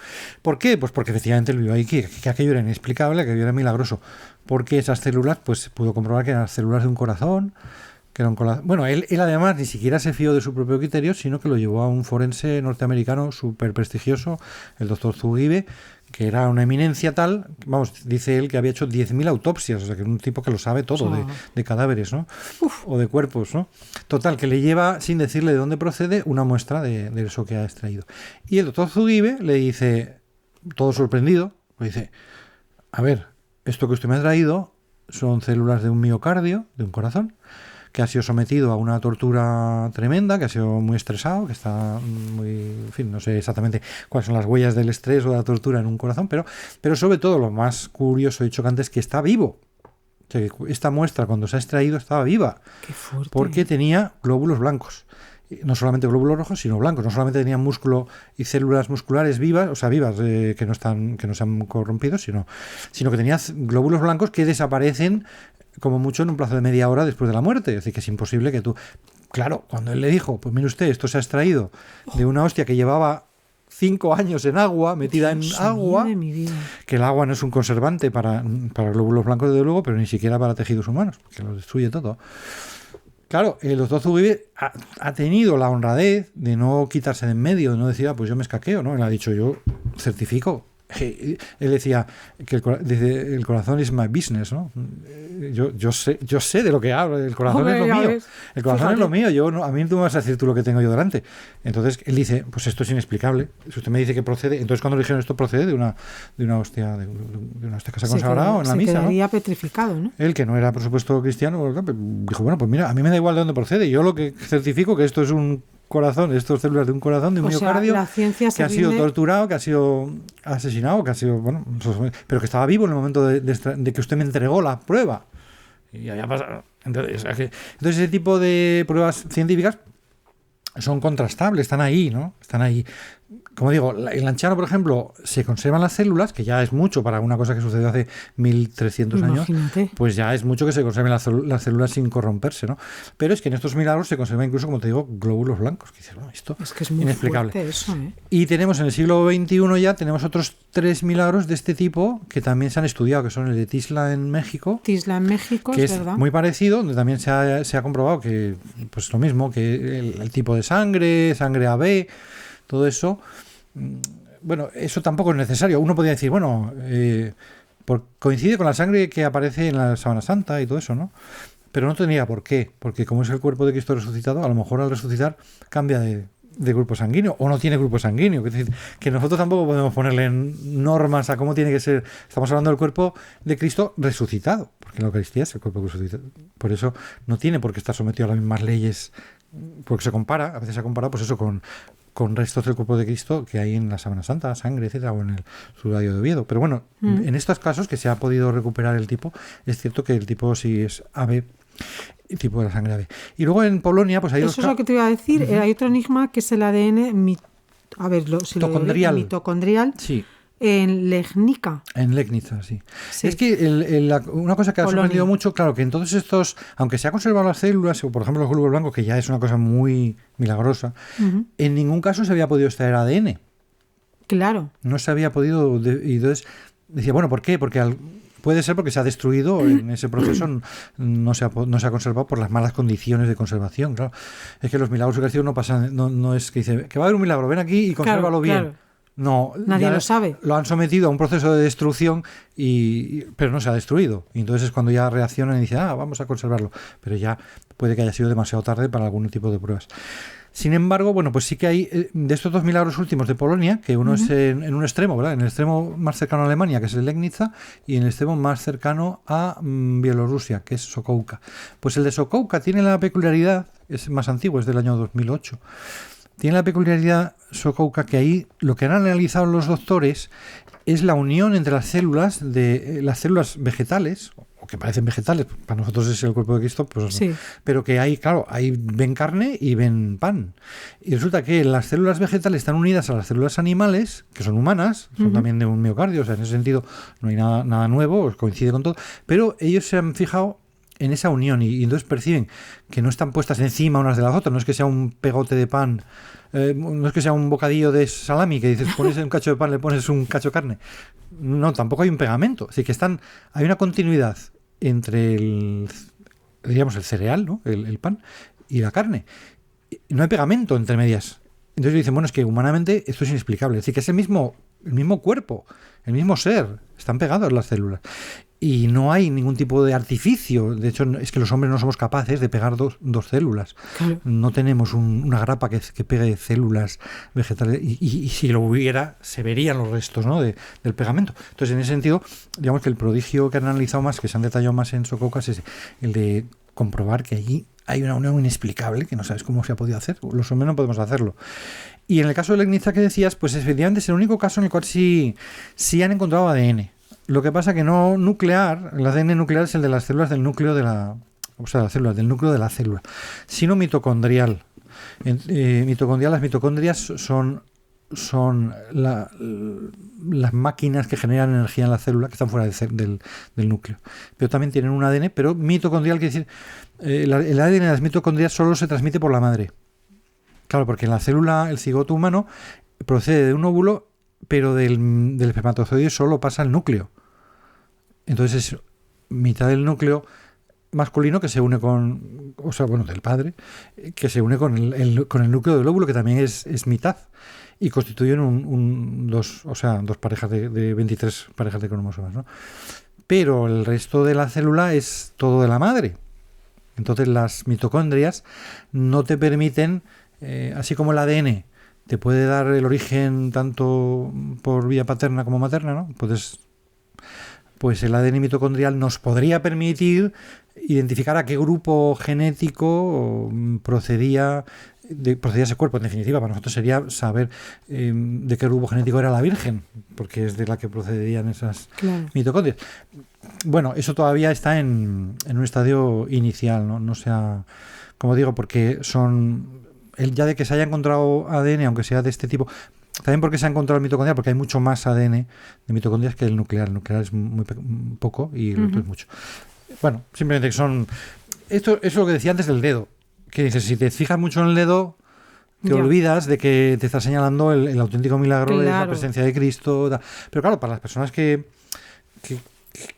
¿Por qué? Pues porque efectivamente él vio ahí que aquello era inexplicable, que aquello era milagroso. Porque esas células, pues pudo comprobar que eran células de un corazón. Bueno, él además ni siquiera se fió de su propio criterio, sino que lo llevó a un forense norteamericano súper prestigioso, el doctor Zugibe, que era una eminencia tal, dice él que había hecho 10.000 autopsias, o sea, que es un tipo que lo sabe todo de cadáveres, ¿no? O de cuerpos, ¿no? Total, que le lleva, sin decirle de dónde procede, una muestra de eso que ha extraído. Y el doctor Zugibe le dice, todo sorprendido, le dice, a ver, esto que usted me ha traído son células de un miocardio, de un corazón, que ha sido sometido a una tortura tremenda, que ha sido muy estresado, que está muy... En fin, no sé exactamente cuáles son las huellas del estrés o de la tortura en un corazón, pero sobre todo lo más curioso y chocante es que está vivo. O sea, que esta muestra, cuando se ha extraído, estaba viva. Qué fuerte. Porque tenía glóbulos blancos. no solamente glóbulos rojos, sino blancos. No solamente tenían músculo y células musculares vivas, o sea, vivas, que no se han corrompido, sino que tenía glóbulos blancos que desaparecen como mucho en un plazo de media hora después de la muerte. Es decir, que es imposible que tú... Claro, cuando él le dijo, pues mire usted, esto se ha extraído de una hostia que llevaba 5 años en agua, metida Dios en agua, mío de mi vida. que el agua no es un conservante para glóbulos blancos, desde luego, pero ni siquiera para tejidos humanos, que lo destruye todo. Claro, el doctor Zugibe ha tenido la honradez de no quitarse de en medio, de no decir, pues yo me escaqueo, ¿no? Él ha dicho, yo certifico. Él decía que el corazón es my business, ¿no? Yo sé de lo que hablo, el corazón es lo mío. El corazón es lo mío, a mí tú me vas a decir tú lo que tengo yo delante. Entonces él dice, pues esto es inexplicable. Si usted me dice que procede, entonces cuando le dijeron esto procede de una hostia que se ha consagrado en la misa, ¿no? Se quedaría petrificado, ¿no? Él, que no era por supuesto cristiano, dijo, bueno, pues mira, a mí me da igual de dónde procede. Yo lo que certifico que esto es un corazón, estas células de un corazón, de un miocardio, que ha sido torturado, que ha sido asesinado, que ha sido, bueno, pero que estaba vivo en el momento de que usted me entregó la prueba. Y había pasado. Entonces ese tipo de pruebas científicas son contrastables, están ahí, ¿no? Están ahí. Como digo, el Lanciano, por ejemplo, se conservan las células, que ya es mucho para una cosa que sucedió hace 1300 años. Pues ya es mucho que se conserven las células sin corromperse, ¿no? Pero es que en estos milagros se conservan incluso, como te digo, glóbulos blancos. Que dices, bueno, esto es que es muy inexplicable. Fuerte eso, ¿eh? Y tenemos en el siglo XXI ya, tenemos otros 3 milagros de este tipo que también se han estudiado, que son el de Tisla en México. Tisla en México, que es verdad. Muy parecido, donde también se ha comprobado que, pues lo mismo, que el tipo de sangre AB, todo eso. Bueno, eso tampoco es necesario. Uno podría decir, bueno, coincide con la sangre que aparece en la Sábana Santa y todo eso, ¿no? Pero no tendría por qué, porque como es el cuerpo de Cristo resucitado, a lo mejor al resucitar cambia de grupo sanguíneo o no tiene grupo sanguíneo. Es decir, que nosotros tampoco podemos ponerle normas a cómo tiene que ser. Estamos hablando del cuerpo de Cristo resucitado, porque la Eucaristía es el cuerpo resucitado. Por eso no tiene por qué estar sometido a las mismas leyes, porque a veces se compara pues eso con restos del cuerpo de Cristo que hay en la Sábana Santa, sangre, etcétera, o en el sudario de Oviedo. Pero bueno, en estos casos que se ha podido recuperar el tipo, es cierto que el tipo sí es AB, el tipo de la sangre AB. Y luego en Polonia, pues hay eso es lo que te iba a decir. Hay otro enigma que es el ADN mitocondrial. Sí. En Legnica. En Legnica, sí. Es que una cosa que ha sorprendido mucho, claro, que en todos estos, aunque se ha conservado las células, o por ejemplo los glóbulos blancos, que ya es una cosa muy milagrosa, en ningún caso se había podido extraer ADN. Claro. No se había podido, y entonces decía, bueno, ¿por qué? Porque puede ser porque se ha destruido en ese proceso, no se ha conservado por las malas condiciones de conservación, claro. Es que los milagros eucarísticos no pasan, no es que dice, que va a haber un milagro, ven aquí y consérvalo bien. Claro. No, nadie lo sabe. Lo han sometido a un proceso de destrucción, pero no se ha destruido. Y entonces es cuando ya reaccionan y dicen, vamos a conservarlo. Pero ya puede que haya sido demasiado tarde para algún tipo de pruebas. Sin embargo, bueno, pues sí que hay de estos 2 milagros últimos de Polonia, que uno es en un extremo, ¿verdad? En el extremo más cercano a Alemania, que es el Legnica, y en el extremo más cercano a Bielorrusia, que es Sokółka. Pues el de Sokółka tiene la peculiaridad, es más antiguo, es del año 2008. Tiene la peculiaridad Sokółka que ahí lo que han analizado los doctores es la unión entre las células vegetales, o que parecen vegetales, para nosotros es el cuerpo de Cristo, pues sí. Pero que hay, claro, ahí ven carne y ven pan. Y resulta que las células vegetales están unidas a las células animales, que son humanas, son también de un miocardio, o sea, en ese sentido no hay nada nuevo, coincide con todo, pero ellos se han fijado en esa unión y entonces perciben que no están puestas encima unas de las otras, no es que sea un pegote de pan, no es que sea un bocadillo de salami que dices pones un cacho de pan, le pones un cacho de carne, no, tampoco hay un pegamento, así que hay una continuidad entre el cereal, ¿no? el pan y la carne, no hay pegamento entre medias. Entonces dicen, bueno, es que humanamente esto es inexplicable, es decir, que es el mismo cuerpo, el mismo ser, están pegadas las células. Y no hay ningún tipo de artificio. De hecho, es que los hombres no somos capaces de pegar dos células. Claro. No tenemos una grapa que pegue células vegetales. Y si lo hubiera, se verían los restos, ¿no? del pegamento. Entonces, en ese sentido, digamos que el prodigio que han analizado más, que se han detallado más en Sokółka, es el de comprobar que allí hay una unión inexplicable, que no sabes cómo se ha podido hacer. Los hombres no podemos hacerlo. Y en el caso de Legnica que decías, pues efectivamente es el único caso en el cual sí han encontrado ADN. Lo que pasa que no nuclear, el ADN nuclear es el de las células del núcleo de las células del núcleo de la célula, sino mitocondrial. mitocondrial. Las mitocondrias son las máquinas que generan energía en la célula, que están fuera del núcleo. Pero también tienen un ADN, pero mitocondrial quiere decir, el ADN de las mitocondrias solo se transmite por la madre. Claro, porque en la célula, el cigoto humano procede de un óvulo, pero del espermatozoide solo pasa al núcleo. Entonces es mitad del núcleo masculino que se une del padre, que se une con el núcleo del óvulo, que también es mitad, y constituyen dos parejas de 23 parejas de cromosomas, ¿no? Pero el resto de la célula es todo de la madre. Entonces las mitocondrias no te permiten, así como el ADN te puede dar el origen tanto por vía paterna como materna, ¿no? Pues el ADN mitocondrial nos podría permitir identificar a qué grupo genético procedía ese cuerpo. En definitiva, para nosotros sería saber de qué grupo genético era la Virgen, porque es de la que procedían esas mitocondrias. Bueno, eso todavía está en un estadio inicial, ¿no? No sea, como digo, porque ya de que se haya encontrado ADN, aunque sea de este tipo, también porque se ha encontrado el mitocondrial, porque hay mucho más ADN de mitocondrias que el nuclear. El nuclear es muy poco y el otro es mucho. Bueno, simplemente que son... Esto es lo que decía antes del dedo. Que dices, si te fijas mucho en el dedo, te olvidas de que te está señalando el auténtico milagro de la presencia de Cristo. Pero claro, para las personas que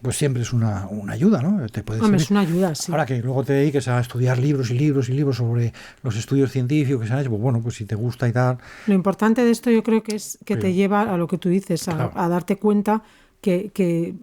pues siempre es una ayuda, ¿no? Te puede Hombre, es una ayuda, sí. Ahora que luego te dediques a estudiar libros y libros y libros sobre los estudios científicos que se han hecho, pues bueno, pues si te gusta y tal. Lo importante de esto yo creo que es que te lleva a lo que tú dices, a darte cuenta que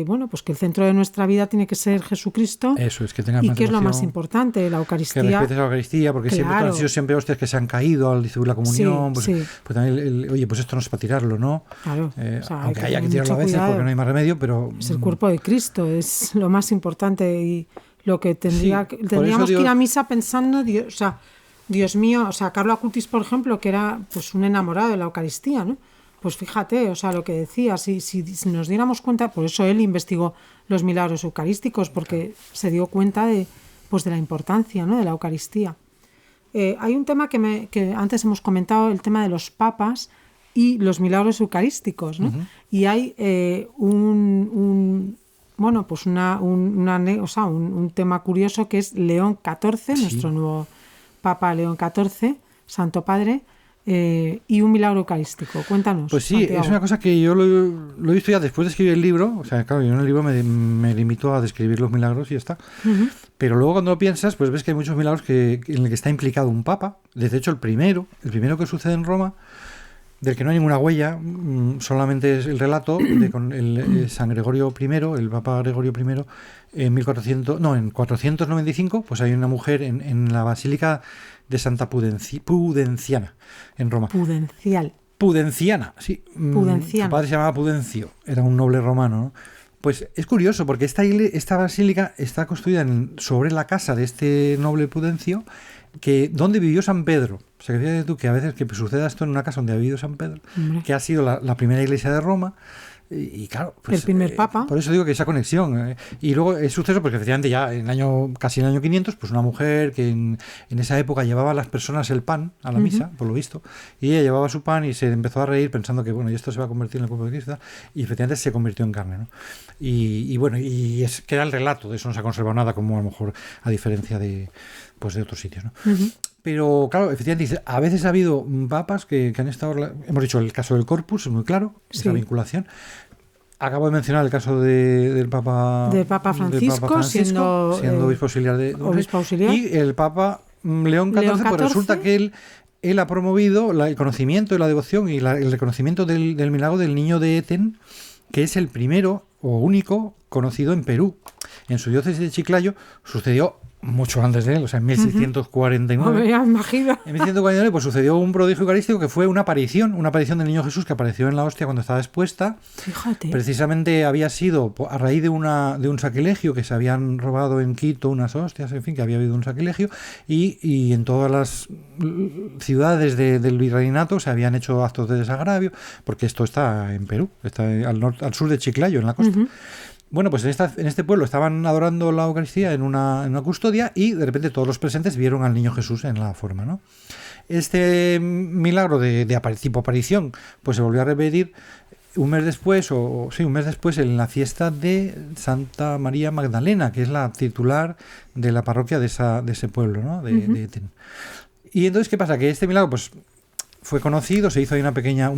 bueno, pues que el centro de nuestra vida tiene que ser Jesucristo. Eso es, que tengas y más que devoción, es lo más importante, la Eucaristía. Que respetes la Eucaristía, porque siempre han sido siempre hostias que se han caído al distribuir la comunión. Pues también, oye, pues esto no es para tirarlo, ¿no? Claro. Aunque haya que tirarlo a veces porque no hay más remedio, pero... Es el cuerpo de Cristo, es lo más importante y lo que tendríamos que ir a misa pensando, Dios mío, Carlo Acutis, por ejemplo, que era pues un enamorado de la Eucaristía, ¿no? Pues fíjate, lo que decía, si nos diéramos cuenta, por eso él investigó los milagros eucarísticos, porque se dio cuenta de la importancia, ¿no?, de la Eucaristía. Hay un tema que antes hemos comentado, el tema de los papas y los milagros eucarísticos, ¿no? Uh-huh. Y hay un tema curioso que es León XIV, nuestro nuevo Papa León XIV, Santo Padre, y un milagro eucarístico. Cuéntanos. Pues sí, Santiago. Es una cosa que yo lo he visto ya después de escribir el libro. O sea, claro, yo en el libro me limito a describir los milagros y ya está. Uh-huh. Pero luego cuando lo piensas, pues ves que hay muchos milagros en el que está implicado un papa. De hecho, el primero que sucede en Roma, del que no hay ninguna huella, solamente es el relato de con el San Gregorio I, el Papa Gregorio I, en 495, pues hay una mujer en la Basílica de Santa Pudenciana, en Roma. Pudenciana, sí. Su padre se llamaba Pudencio, era un noble romano, ¿no? Pues es curioso, porque esta basílica está construida sobre la casa de este noble Pudencio, donde vivió San Pedro. O sea, que fíjate tú que a veces que suceda esto en una casa donde ha vivido San Pedro, que ha sido la primera iglesia de Roma, y claro, pues, el primer papa. Por eso digo que esa conexión. Y luego es suceso porque efectivamente ya casi en el año 500, pues una mujer que en esa época llevaba a las personas el pan a la misa, por lo visto, y ella llevaba su pan y se empezó a reír pensando que bueno, y esto se va a convertir en el cuerpo de Cristo, y efectivamente se convirtió en carne, ¿no? Y bueno, queda el relato, de eso no se ha conservado nada, como a lo mejor a diferencia de otros sitios, ¿no? Uh-huh. Pero claro, efectivamente, a veces ha habido papas que han estado... Hemos dicho el caso del Corpus, es muy claro, esa vinculación. Acabo de mencionar el caso del Papa... De Papa Francisco, siendo obispo auxiliar y el Papa León XIV, pues resulta que él ha promovido el conocimiento y la devoción y el reconocimiento del milagro del niño de Eten, que es el primero o único conocido en Perú. En su diócesis de Chiclayo sucedió mucho antes de él, o sea, en 1649. Ya imagino. En 1649 pues sucedió un prodigio eucarístico que fue una aparición del niño Jesús que apareció en la hostia cuando estaba expuesta. Fíjate. Precisamente había sido a raíz de un sacrilegio, que se habían robado en Quito unas hostias, en fin, que había habido un sacrilegio, y en todas las ciudades del virreinato se habían hecho actos de desagravio, porque esto está en Perú, está al sur de Chiclayo, en la costa. Uh-huh. Bueno, pues en este pueblo estaban adorando la Eucaristía en una custodia y de repente todos los presentes vieron al niño Jesús en la forma, ¿no? Este milagro de tipo aparición pues se volvió a repetir un mes después, un mes después, en la fiesta de Santa María Magdalena, que es la titular de la parroquia de ese pueblo, ¿no? De Eten. Y entonces, ¿qué pasa? Que este milagro, pues, fue conocido, se hizo ahí una pequeña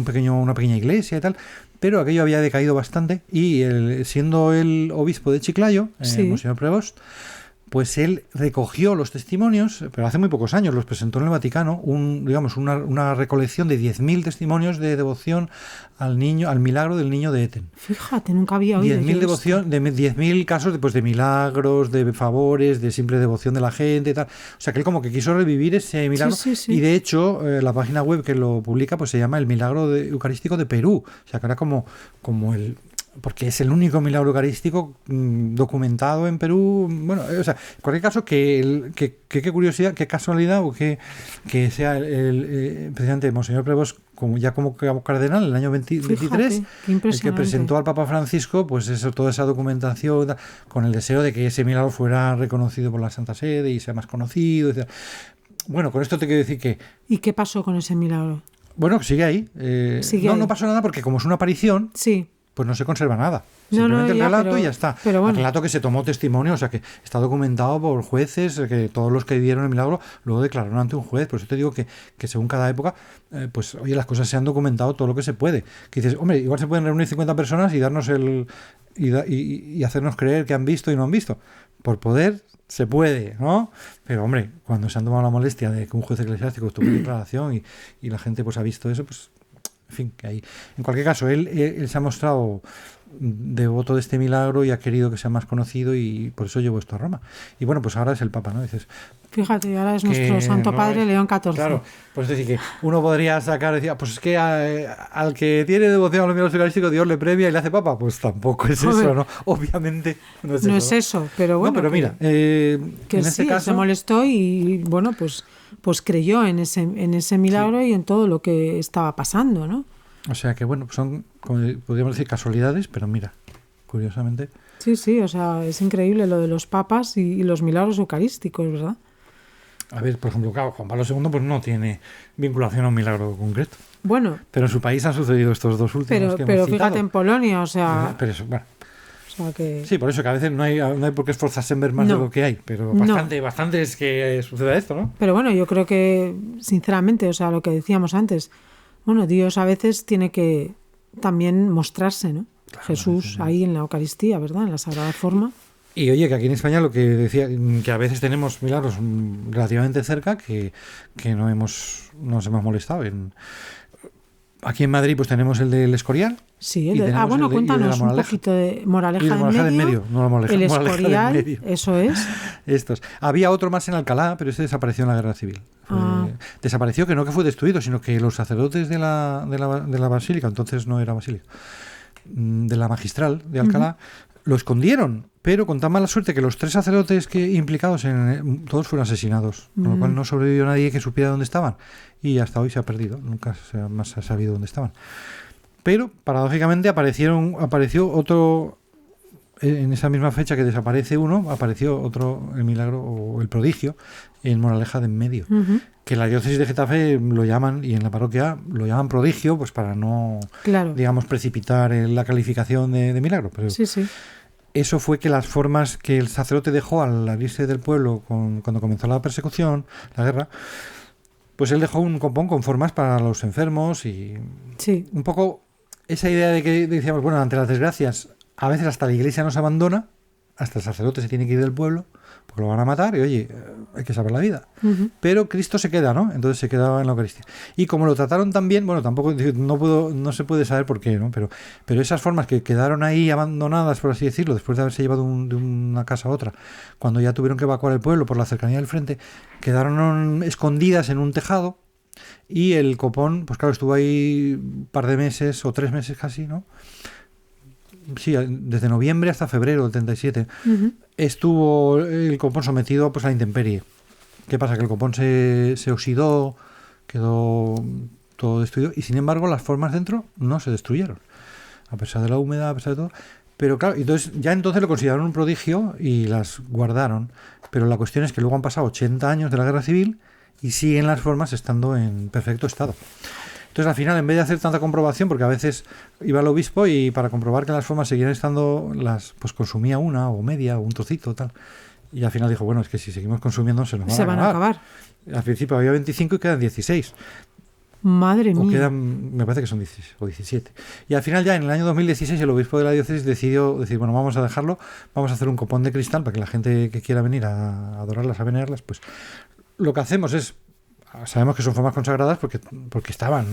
iglesia y tal, pero aquello había decaído bastante y siendo el obispo de Chiclayo, Monseñor Prevost, pues él recogió los testimonios, pero hace muy pocos años los presentó en el Vaticano, una recolección de 10.000 testimonios de devoción al milagro del niño de Eten. Fíjate, nunca había oído 10.000 casos de milagros, de favores, de simple devoción de la gente y tal. O sea, que él como que quiso revivir ese milagro. Sí. Y de hecho, la página web que lo publica pues se llama El Milagro Eucarístico de Perú. O sea, que era como porque es el único milagro eucarístico documentado en Perú. Bueno, o sea, en cualquier caso, qué curiosidad, qué casualidad, o que sea el presidente Monseñor Prevost como cardenal en el año 23, el que presentó al Papa Francisco, pues toda esa documentación, con el deseo de que ese milagro fuera reconocido por la Santa Sede y sea más conocido, etc. Bueno, con esto te quiero decir que... ¿Y qué pasó con ese milagro? Bueno, sigue ahí. No pasó nada porque como es una aparición... Sí. Pues no se conserva nada. Simplemente el relato y ya está. Pero bueno. El relato que se tomó testimonio, o sea que está documentado por jueces, que todos los que dieron el milagro luego declararon ante un juez. Por eso te digo que según cada época, pues oye, las cosas se han documentado todo lo que se puede. Que dices, hombre, igual se pueden reunir 50 personas y darnos y hacernos creer que han visto y no han visto. Por poder se puede, ¿no? Pero hombre, cuando se han tomado la molestia de que un juez eclesiástico tuvo declaración y la gente pues ha visto eso, pues en fin, que ahí. En cualquier caso, él se ha mostrado devoto de este milagro y ha querido que sea más conocido y por eso llevó esto a Roma. Y bueno, pues ahora es el Papa, ¿no? Dices, fíjate, ahora es nuestro Santo Padre León XIV. Claro, pues es decir, que uno podría decir, pues es que al que tiene devoción a los milagros eucarísticos Dios le premia y le hace Papa. Pues tampoco es eso, ¿no? Obviamente no es eso. No es eso, pero bueno. No, pero mira, en este caso se molestó y bueno, pues creyó en ese milagro y en todo lo que estaba pasando, ¿no? O sea que bueno, son, como podríamos decir, casualidades, pero mira, curiosamente. Sí, o sea, es increíble lo de los papas y los milagros eucarísticos, ¿verdad? A ver, por ejemplo, claro, Juan Pablo II pues no tiene vinculación a un milagro concreto. Bueno. Pero en su país han sucedido estos dos últimos que hemos citado. Fíjate en Polonia, o sea... Pero eso, bueno. O sea que... Sí, por eso que a veces no hay por qué esforzarse en ver más de lo que hay, pero bastante es que suceda esto, ¿no? Pero bueno, yo creo que, sinceramente, o sea, lo que decíamos antes, bueno, Dios a veces tiene que también mostrarse, ¿no? Claro, Jesús sí. Ahí en la Eucaristía, ¿verdad? En la Sagrada Forma. Y oye, que aquí en España lo que decía, que a veces tenemos milagros relativamente cerca que no nos hemos molestado. Aquí en Madrid pues tenemos el del Escorial. Sí, cuéntanos un poquito de Moraleja del Medio. No la Moraleja, el Escorial, del Medio. Eso es. Estos. Había otro más en Alcalá, pero ese desapareció en la Guerra Civil. Desapareció, que no que fue destruido, sino que los sacerdotes de la basílica, entonces no era basílica, de la magistral de Alcalá, lo escondieron, pero con tan mala suerte que los 3 sacerdotes implicados todos fueron asesinados, con lo cual no sobrevivió nadie que supiera dónde estaban y hasta hoy se ha perdido, nunca más se ha sabido dónde estaban. Pero paradójicamente apareció otro, en esa misma fecha que desaparece uno, apareció otro, el milagro o el prodigio en Moraleja del Medio, que la diócesis de Getafe lo llaman, y en la parroquia lo llaman prodigio, pues para no, digamos, precipitar la calificación de milagro. Pero sí. Eso fue que las formas que el sacerdote dejó al abrirse del pueblo cuando comenzó la persecución, la guerra, pues él dejó un copón con formas para los enfermos y un poco esa idea de que decíamos, bueno, ante las desgracias, a veces hasta la iglesia nos abandona, hasta el sacerdote se tiene que ir del pueblo, porque lo van a matar y oye, hay que saber la vida. Pero Cristo se queda, ¿no? Entonces se quedaba en la Eucaristía. Y como lo trataron tan bien, bueno, tampoco no se puede saber por qué, ¿no? Pero esas formas que quedaron ahí abandonadas, por así decirlo, después de haberse llevado de una casa a otra, cuando ya tuvieron que evacuar el pueblo por la cercanía del frente, quedaron escondidas en un tejado y el copón, pues claro, estuvo ahí un par de meses o 3 meses casi, ¿no? Sí, desde noviembre hasta febrero del 37 estuvo el copón sometido pues a la intemperie. ¿Qué pasa? Que el copón se oxidó, quedó todo destruido y sin embargo las formas dentro no se destruyeron. A pesar de la humedad, a pesar de todo. Pero claro, entonces lo consideraron un prodigio y las guardaron. Pero la cuestión es que luego han pasado 80 años de la Guerra Civil y siguen las formas estando en perfecto estado. Entonces, al final, en vez de hacer tanta comprobación, porque a veces iba el obispo y para comprobar que las formas seguían estando, pues consumía una o media o un trocito, tal. Y al final dijo, bueno, es que si seguimos consumiendo se nos van a acabar. Al principio había 25 y quedan 16. Madre mía. O quedan, me parece que son 16 o 17. Y al final ya en el año 2016 el obispo de la diócesis decidió decir, bueno, vamos a dejarlo, vamos a hacer un copón de cristal para que la gente que quiera venir a adorarlas, a venerarlas, pues lo que hacemos es, sabemos que son formas consagradas porque estaban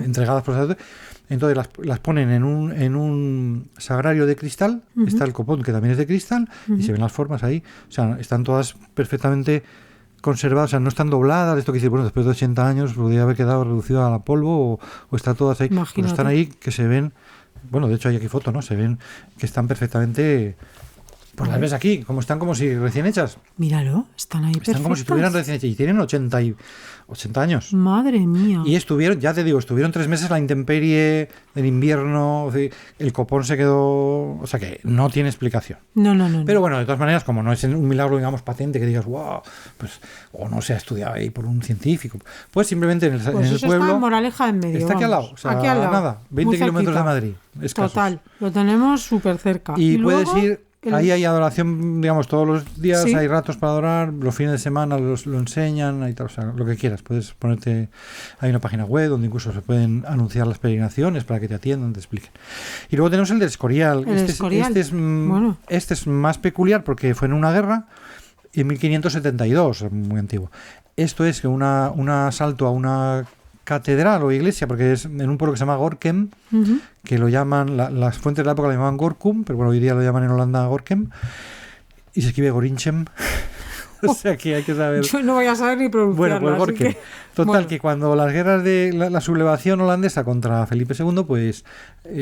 entregadas por sacerdotes, entonces las ponen en un sagrario de cristal, está el copón que también es de cristal, y se ven las formas ahí, o sea, están todas perfectamente conservadas, o sea, no están dobladas, esto que dice, bueno, después de 80 años podría haber quedado reducido a polvo o están todas ahí, pero están ahí que se ven, bueno, de hecho hay aquí fotos, ¿no? Se ven que están perfectamente, pues las ves aquí, como si recién hechas. Míralo, están ahí perfectas. Están como si estuvieran recién hechas y tienen 80 años. Madre mía. Y estuvieron 3 meses a la intemperie del invierno, el copón se quedó, o sea que no tiene explicación. No. Pero bueno, de todas maneras, como no es un milagro, digamos, patente, que digas, wow, pues, o no se ha estudiado ahí por un científico, pues simplemente en el pueblo. Está en Moraleja en medio. Está aquí al lado, o sea, aquí al lado, nada, 20 kilómetros de Madrid. Escasos. Total, lo tenemos súper cerca. Y puedes ir. Ahí hay adoración, digamos, todos los días, hay ratos para adorar, los fines de semana lo enseñan, y tal, o sea, lo que quieras. Puedes ponerte, hay una página web donde incluso se pueden anunciar las peregrinaciones para que te atiendan, te expliquen. Y luego tenemos el del Escorial. Este es más peculiar porque fue en una guerra en 1572, muy antiguo. Esto es que un asalto a una catedral o iglesia, porque es en un pueblo que se llama Gorkum, que lo llaman, las fuentes de la época lo llamaban Gorkum, pero bueno, hoy día lo llaman en Holanda Gorkum, y se escribe Gorinchem. O sea que hay que saber. Yo no voy a saber ni pronunciarlo. Bueno, pues Gorkum. Total, que cuando las guerras de la sublevación holandesa contra Felipe II, pues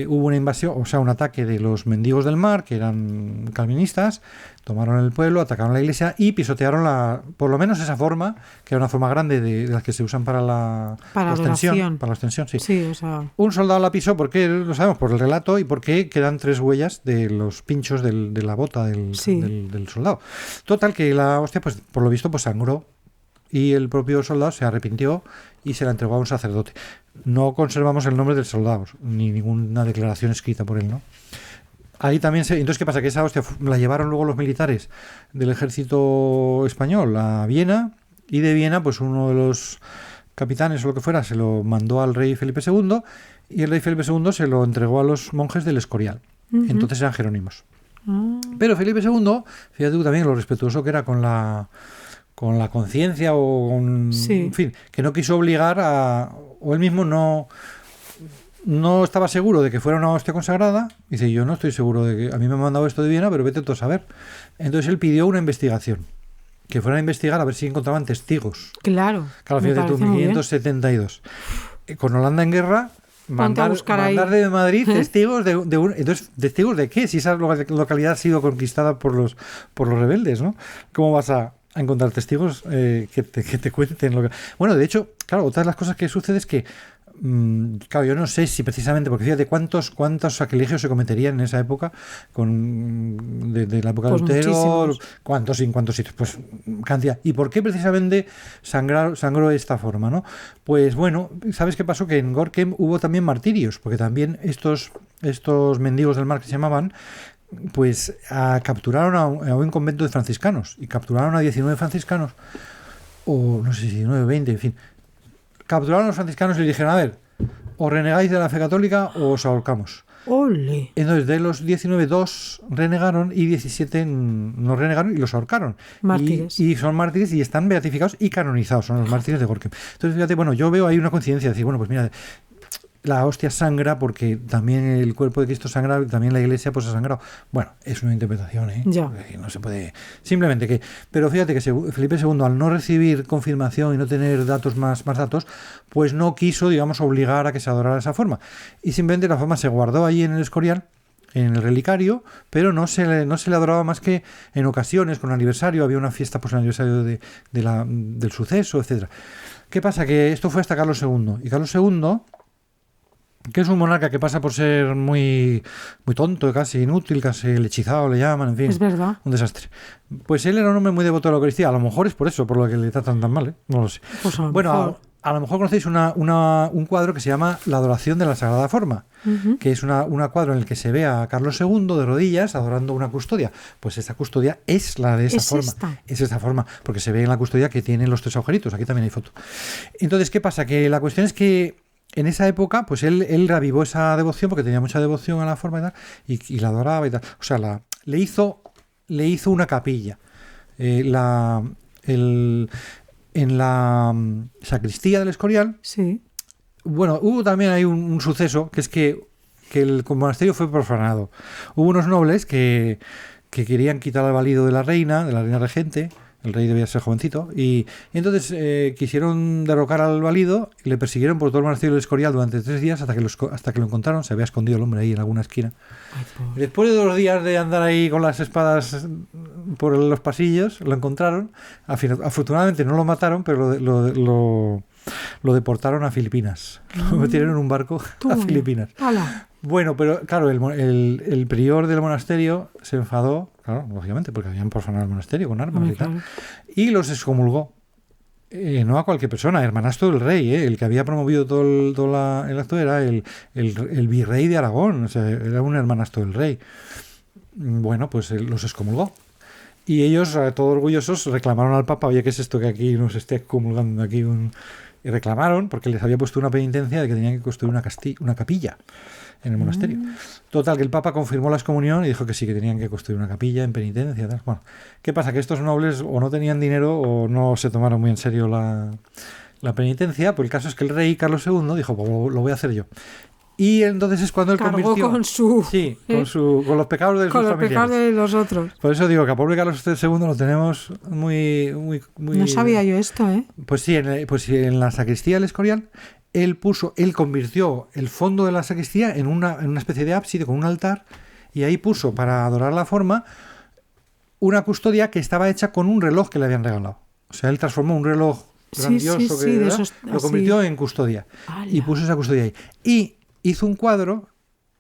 hubo una invasión, o sea, un ataque de los mendigos del mar, que eran calvinistas, tomaron el pueblo, atacaron la iglesia y pisotearon por lo menos esa forma, que era una forma grande de las que se usan para la ostensión. Para la ostensión, sí. Sí, o sea. Un soldado la pisó, porque lo sabemos por el relato, y porque quedan 3 huellas de los pinchos de la bota del soldado. Total, que la hostia, pues por lo visto, pues sangró. Y el propio soldado se arrepintió y se la entregó a un sacerdote. No conservamos el nombre del soldado, ni ninguna declaración escrita por él, ¿no? Ahí también entonces, ¿qué pasa? Que esa hostia la llevaron luego los militares del ejército español a Viena, y de Viena, pues uno de los capitanes o lo que fuera se lo mandó al rey Felipe II, y el rey Felipe II se lo entregó a los monjes del Escorial. Entonces eran jerónimos. Pero Felipe II, fíjate tú también lo respetuoso que era con la conciencia en fin, que no quiso obligar o él mismo no estaba seguro de que fuera una hostia consagrada. Dice, yo no estoy seguro de que a mí me han mandado esto de Viena, pero vete tú a saber. Entonces él pidió una investigación, que fueran a investigar a ver si encontraban testigos. Claro, fíjate tú, 1572. Con Holanda en guerra, mandar de Madrid testigos entonces, ¿testigos de qué? Si esa localidad ha sido conquistada por los rebeldes, ¿no? ¿Cómo vas a encontrar testigos que te cuenten lo que... Bueno, de hecho, claro, otra de las cosas que sucede es que claro, yo no sé si precisamente, porque fíjate cuántos sacrilegios se cometerían en esa época de la época de Lutero, cuántos sitios, pues cantidad. ¿Y por qué precisamente sangró de esta forma, no? Pues bueno, ¿sabes qué pasó? Que en Gorkum hubo también martirios, porque también estos mendigos del mar que se llamaban, pues capturaron a un convento de franciscanos, y capturaron a 19 franciscanos, o no sé si 19, 20, en fin. Capturaron a los franciscanos y le dijeron, a ver, o renegáis de la fe católica o os ahorcamos. ¡Ole! Entonces, de los 19, 2 renegaron y 17 no renegaron y los ahorcaron. Mártires. Y son mártires y están beatificados y canonizados, son los mártires de Gorkum. Entonces, fíjate, bueno, yo veo ahí una coincidencia, decir, bueno, pues mira, la hostia sangra porque también el cuerpo de Cristo sangra, también la iglesia pues ha sangrado. Bueno, es una interpretación, ¿eh? Ya. No se puede... Simplemente que... Pero fíjate que Felipe II, al no recibir confirmación y no tener más datos, pues no quiso, digamos, obligar a que se adorara de esa forma. Y simplemente la forma se guardó allí en el Escorial, en el relicario, pero no se le adoraba más que en ocasiones, con aniversario, había una fiesta pues en el aniversario del suceso, etcétera. ¿Qué pasa? Que esto fue hasta Carlos II. Y Carlos II... que es un monarca que pasa por ser muy, muy tonto, casi inútil, casi el hechizado le llaman, en fin. Es verdad. Un desastre. Pues él era un hombre muy devoto a la Eucaristía. A lo mejor es por eso, por lo que le tratan tan mal, ¿eh? No lo sé. Pues a lo Bueno, mejor. a lo mejor conocéis un cuadro que se llama La adoración de la Sagrada Forma, que es una cuadro en el que se ve a Carlos II de rodillas adorando una custodia. Pues esta custodia es la de esa ¿Es forma. esta? Es esta forma, porque se ve en la custodia que tiene los 3 agujeritos. Aquí también hay foto. Entonces, ¿qué pasa? Que la cuestión es que en esa época, pues él reavivó esa devoción porque tenía mucha devoción a la forma y tal, y la adoraba y tal. O sea, le hizo una capilla. En la sacristía del Escorial, Sí. bueno, hubo también ahí un suceso, que es que el monasterio fue profanado. Hubo unos nobles que querían quitar al valido de la reina regente. El rey debía ser jovencito. Y entonces quisieron derrocar al valido y le persiguieron por todo el monasterio del Escorial durante 3 días hasta que lo encontraron. Se había escondido el hombre ahí en alguna esquina. Ay, Y después de 2 días de andar ahí con las espadas por los pasillos, lo encontraron. Afortunadamente no lo mataron, pero lo deportaron a Filipinas. Lo metieron en un barco a Filipinas. ¡Hala! Bueno, pero claro, el prior del monasterio se enfadó, claro, lógicamente, porque habían profanado el monasterio con armas y tal, Claro. y los excomulgó. No a cualquier persona, hermanastro del rey, el que había promovido todo el acto era el virrey de Aragón, o sea, era un hermanastro del rey. Bueno, pues los excomulgó. Y ellos, todos orgullosos, reclamaron al Papa, oye, ¿qué es esto que aquí nos esté excomulgando aquí? Y reclamaron porque les había puesto una penitencia de que tenían que construir una capilla en el monasterio. Total, que el Papa confirmó la excomunión y dijo que sí, que tenían que construir una capilla en penitencia. Tal. Bueno, ¿qué pasa? Que estos nobles o no tenían dinero o no se tomaron muy en serio la penitencia. Pues el caso es que el rey Carlos II dijo, pues lo voy a hacer yo. Y entonces es cuando él Cargó convirtió... con su... Sí, con los pecados de sus con los familiares. pecados de los otros. Por eso digo que a pobre Carlos II lo tenemos muy... No sabía yo esto, ¿eh? Pues sí, en la sacristía del Escorial, él convirtió el fondo de la sacristía en una especie de ábside con un altar, y ahí puso, para adorar la forma, una custodia que estaba hecha con un reloj que le habían regalado. O sea, él transformó un reloj grandioso lo convirtió en custodia. ¡Hala! Y puso esa custodia ahí. Y hizo un cuadro,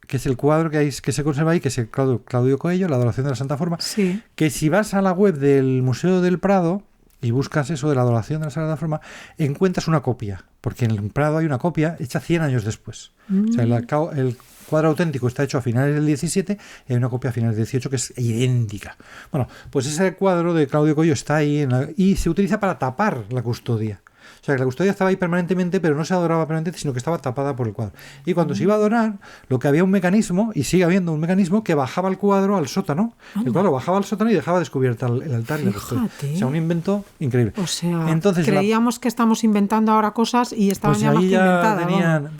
que es el cuadro que se conserva ahí, que es el Claudio Coello, La adoración de la Santa Forma, Sí. que si vas a la web del Museo del Prado y buscas eso de la adoración de la Sagrada Forma, encuentras una copia, porque en el Prado hay una copia hecha 100 años después. O sea, el cuadro auténtico está hecho a finales del 17 y hay una copia a finales del 18 que es idéntica. Bueno, pues ese cuadro de Claudio Coello está ahí y se utiliza para tapar la custodia. O sea, que la custodia estaba ahí permanentemente, pero no se adoraba permanentemente, sino que estaba tapada por el cuadro. Y cuando se iba a adorar, lo que había un mecanismo, y sigue habiendo un mecanismo, que bajaba el cuadro al sótano. El cuadro bajaba al sótano y dejaba descubierta el altar y la custodia. O sea, un invento increíble. O sea, entonces, creíamos que estamos inventando ahora cosas y estaban pues ya más ahí que inventadas. tenían...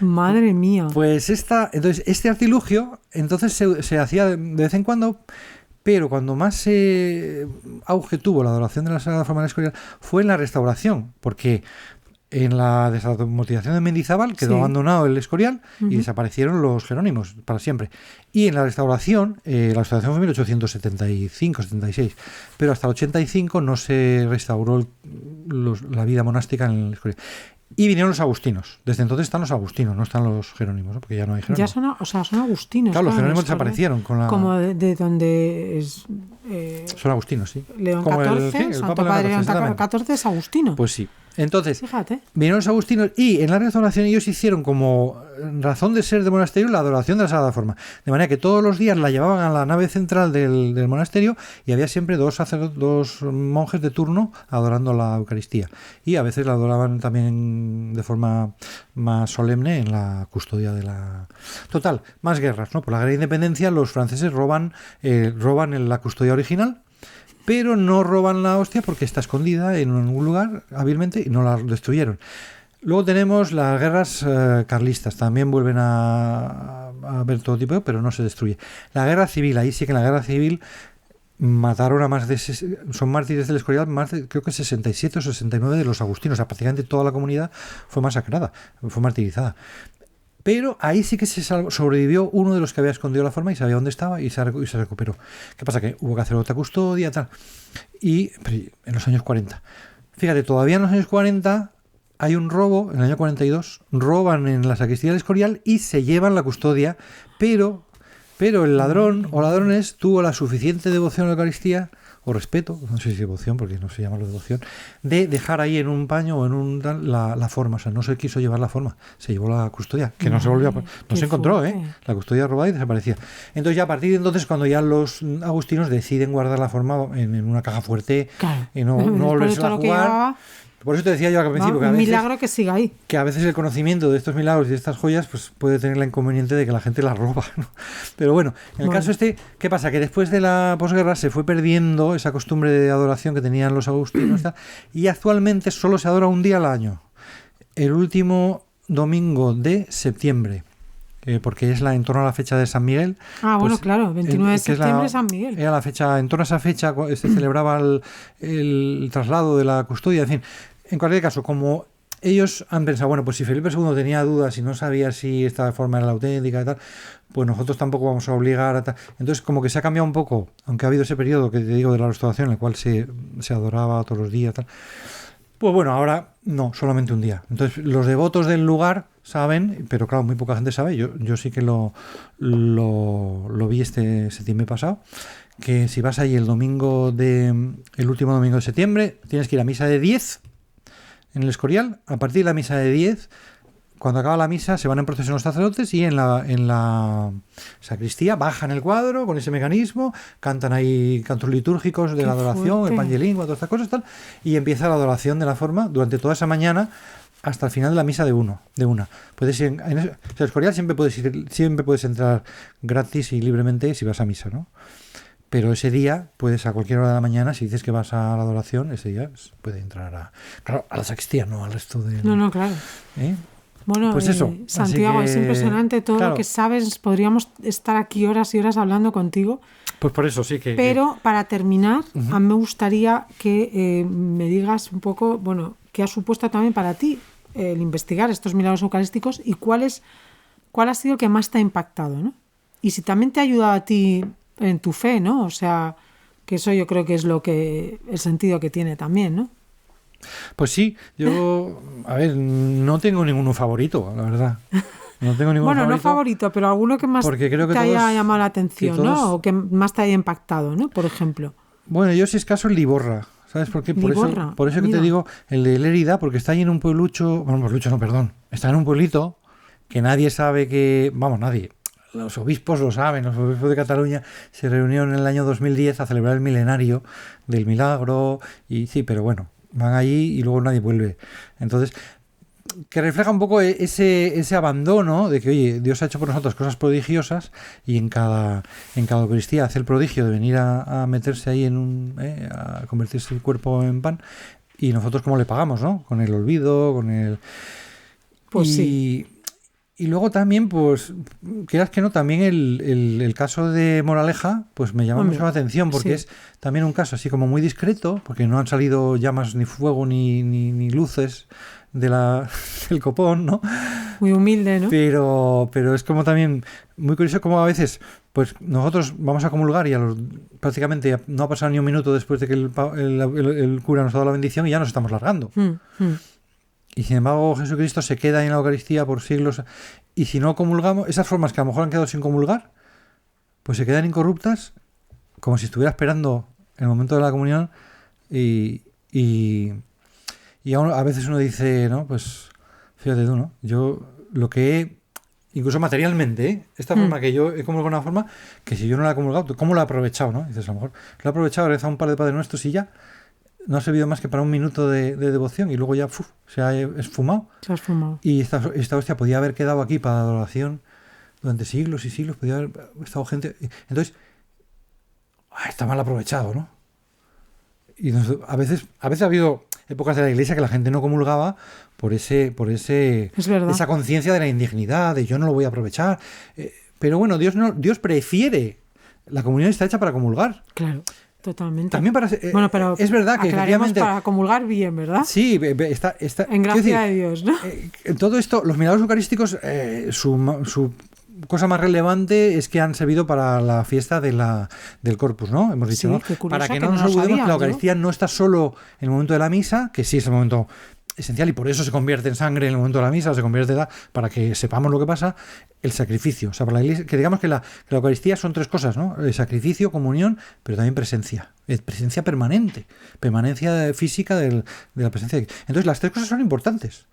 Madre mía. Pues este artilugio, entonces se hacía de vez en cuando... Pero cuando más auge tuvo la adoración de la Sagrada Forma del Escorial fue en la restauración, porque en la desamortización de Mendizábal quedó abandonado el Escorial y desaparecieron los jerónimos para siempre. Y en la restauración fue en 1875-76, pero hasta el 85 no se restauró la vida monástica en el Escorial. Y vinieron los agustinos. Desde entonces están los agustinos, no están los jerónimos, ¿no? Porque ya no hay jerónimos. Ya son agustinos. Claro, los jerónimos desaparecieron con la... Como de donde es... son agustinos, sí. León como XIV, Santo Padre León XIV es agustino. Pues sí. Entonces, fíjate, vinieron los agustinos y en la restauración ellos hicieron como razón de ser de monasterio la adoración de la Sagrada Forma. De manera que todos los días la llevaban a la nave central del monasterio y había siempre dos monjes de turno adorando la Eucaristía. Y a veces la adoraban también de forma más solemne en la custodia de la... Total, más guerras, ¿no? Por la guerra de independencia los franceses roban la custodia original, pero no roban la hostia porque está escondida en algún lugar hábilmente y no la destruyeron. Luego tenemos las guerras carlistas, también vuelven a haber todo tipo, pero no se destruye. La guerra civil, ahí sí que en la guerra civil mataron a son mártires del Escorial, creo que 67 o 69 de los agustinos, o sea, prácticamente toda la comunidad fue masacrada, fue martirizada. Pero ahí sí que sobrevivió uno de los que había escondido la forma y sabía dónde estaba y se recuperó. ¿Qué pasa? Que hubo que hacer otra custodia, tal. Y en los años 40. Fíjate, todavía en los años 40 hay un robo, en el año 42, roban en la sacristía del Escorial y se llevan la custodia, pero el ladrón o ladrones tuvo la suficiente devoción a la Eucaristía, o respeto, no sé si devoción, porque no se llama la devoción, de dejar ahí en un paño o en un la forma. O sea, no se quiso llevar la forma, se llevó la custodia, que no se volvió no se encontró, la custodia robada y desaparecía. Entonces ya a partir de entonces, cuando ya los agustinos deciden guardar la forma en una caja fuerte, claro, y no volverse a jugar. Por eso te decía yo al principio que a veces, milagro que siga ahí. Que a veces el conocimiento de estos milagros y de estas joyas pues puede tener la inconveniente de que la gente las roba, ¿no? Pero bueno, en el caso ¿qué pasa? Que después de la posguerra se fue perdiendo esa costumbre de adoración que tenían los agustinos y actualmente solo se adora un día al año, el último domingo de septiembre. Porque es en torno a la fecha de San Miguel. Ah, bueno, claro, 29 de septiembre San Miguel. Era la fecha, en torno a esa fecha se celebraba el traslado de la custodia, en fin. En cualquier caso, como ellos han pensado, bueno, pues si Felipe II tenía dudas y no sabía si esta forma era la auténtica y tal, pues nosotros tampoco vamos a obligar a tal. Entonces, como que se ha cambiado un poco, aunque ha habido ese periodo que te digo de la restauración, en el cual se adoraba todos los días, tal. Pues bueno, ahora no, solamente un día. Entonces, los devotos del lugar saben, pero claro, muy poca gente sabe. Yo sí que lo vi este septiembre pasado, que si vas ahí el último domingo de septiembre, tienes que ir a misa de 10 en el Escorial. A partir de la misa de 10, cuando acaba la misa, se van en procesión los sacerdotes y en la sacristía bajan el cuadro con ese mecanismo, cantan ahí cantos litúrgicos de la adoración, fuerte. el Pangelingua, todas estas cosas, tal, y empieza la adoración de la forma durante toda esa mañana hasta el final de la misa de una. Puedes ir en el Escorial siempre puedes entrar gratis y libremente si vas a misa, ¿no? Pero ese día puedes a cualquier hora de la mañana, si dices que vas a la adoración, ese día puede entrar a la sacristía, no al resto de... No, claro. Bueno, pues eso. Santiago, es impresionante todo claro, lo que sabes. Podríamos estar aquí horas y horas hablando contigo. Pues por eso sí que... Pero para terminar, a mí me gustaría que me digas un poco, bueno, qué ha supuesto también para ti el investigar estos milagros eucarísticos y cuál ha sido el que más te ha impactado, ¿no? Y si también te ha ayudado a ti en tu fe, ¿no? O sea, que eso yo creo que es el sentido que tiene también, ¿no? Pues sí, yo, a ver, no tengo ninguno favorito, la verdad. No tengo ningún bueno, no favorito, pero alguno que más creo que te haya llamado la atención, ¿no? O que más te haya impactado, ¿no? Por ejemplo. Bueno, yo si es caso el Liborra. ¿Sabes por qué? Por eso que mira. te digo el de Lérida, porque está ahí en un pueblucho, está en un pueblito que nadie sabe que, nadie, los obispos lo saben, los obispos de Cataluña se reunieron en el año 2010 a celebrar el milenario del milagro y sí, pero bueno, van allí y luego nadie vuelve. Entonces, que refleja un poco ese abandono de que, oye, Dios ha hecho por nosotros cosas prodigiosas y en cada Eucaristía hace el prodigio de venir a meterse ahí a convertirse el cuerpo en pan y nosotros cómo le pagamos, ¿no? Con el olvido, con el... Pues sí. Y luego también, pues, quieras que no, también el caso de Moraleja, pues me llama mucho la atención, porque es también un caso así como muy discreto, porque no han salido llamas, ni fuego, ni luces del copón, ¿no? Muy humilde, ¿no? Pero es como también muy curioso como a veces, pues nosotros vamos a comulgar y prácticamente no ha pasado ni un minuto después de que el cura nos ha dado la bendición y ya nos estamos largando. Y sin embargo Jesucristo se queda en la Eucaristía por siglos. Y si no comulgamos, esas formas que a lo mejor han quedado sin comulgar, pues se quedan incorruptas, como si estuviera esperando el momento de la comunión. Y a veces uno dice, no, pues fíjate tú, ¿no? Yo lo que he, incluso materialmente, esta forma que yo he comulgado de una forma que si yo no la he comulgado, ¿cómo la he aprovechado, no? Dices, a lo mejor lo he aprovechado, he rezado un par de Padres Nuestros y ya no ha servido más que para un minuto de devoción y luego ya se ha esfumado. Se ha esfumado. Y esta hostia podía haber quedado aquí para la adoración durante siglos y siglos, podía haber estado gente... Entonces, está mal aprovechado, ¿no? Y a veces ha habido épocas de la Iglesia que la gente no comulgaba por esa conciencia de la indignidad, de yo no lo voy a aprovechar. Pero bueno, Dios prefiere. La comunión está hecha para comulgar. Claro. Totalmente. También pero es verdad que efectivamente para comulgar bien, ¿verdad? Sí, está en gracia de Dios, ¿no? Todo esto, los milagros eucarísticos, su cosa más relevante es que han servido para la fiesta del Corpus, ¿no? Hemos dicho, sí, ¿no? Qué curioso, para que no nos olvidemos que la Eucaristía no está solo en el momento de la misa, que sí es el momento esencial y por eso se convierte en sangre en el momento de la misa, se convierte para que sepamos lo que pasa, el sacrificio. O sea, para la Iglesia, que digamos que la Eucaristía son 3 cosas, ¿no? El sacrificio, comunión, pero también presencia permanente, permanencia física de la presencia. Entonces las 3 cosas son importantes.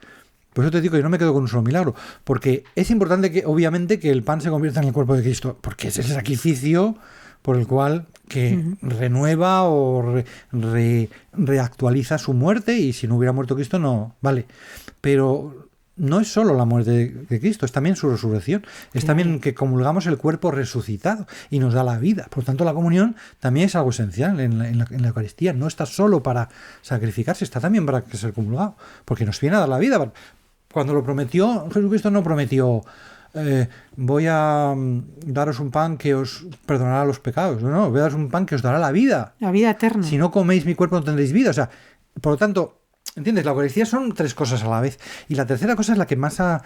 Por eso te digo que yo no me quedo con un solo milagro, porque es importante que, obviamente, que el pan se convierta en el cuerpo de Cristo, porque es el sacrificio por el cual que renueva o reactualiza su muerte, y si no hubiera muerto Cristo no vale. Pero no es solo la muerte de Cristo, es también su resurrección, es también que comulgamos el cuerpo resucitado y nos da la vida. Por tanto, la comunión también es algo esencial en la Eucaristía. No está solo para sacrificarse, está también para que sea comulgado, porque nos viene a dar la vida. Cuando lo prometió, Jesucristo no prometió voy a daros un pan que os perdonará los pecados. No, voy a daros un pan que os dará la vida. La vida eterna. Si no coméis mi cuerpo no tendréis vida. O sea, por lo tanto, ¿entiendes? La Eucaristía son 3 cosas a la vez. Y la tercera cosa es la que más ha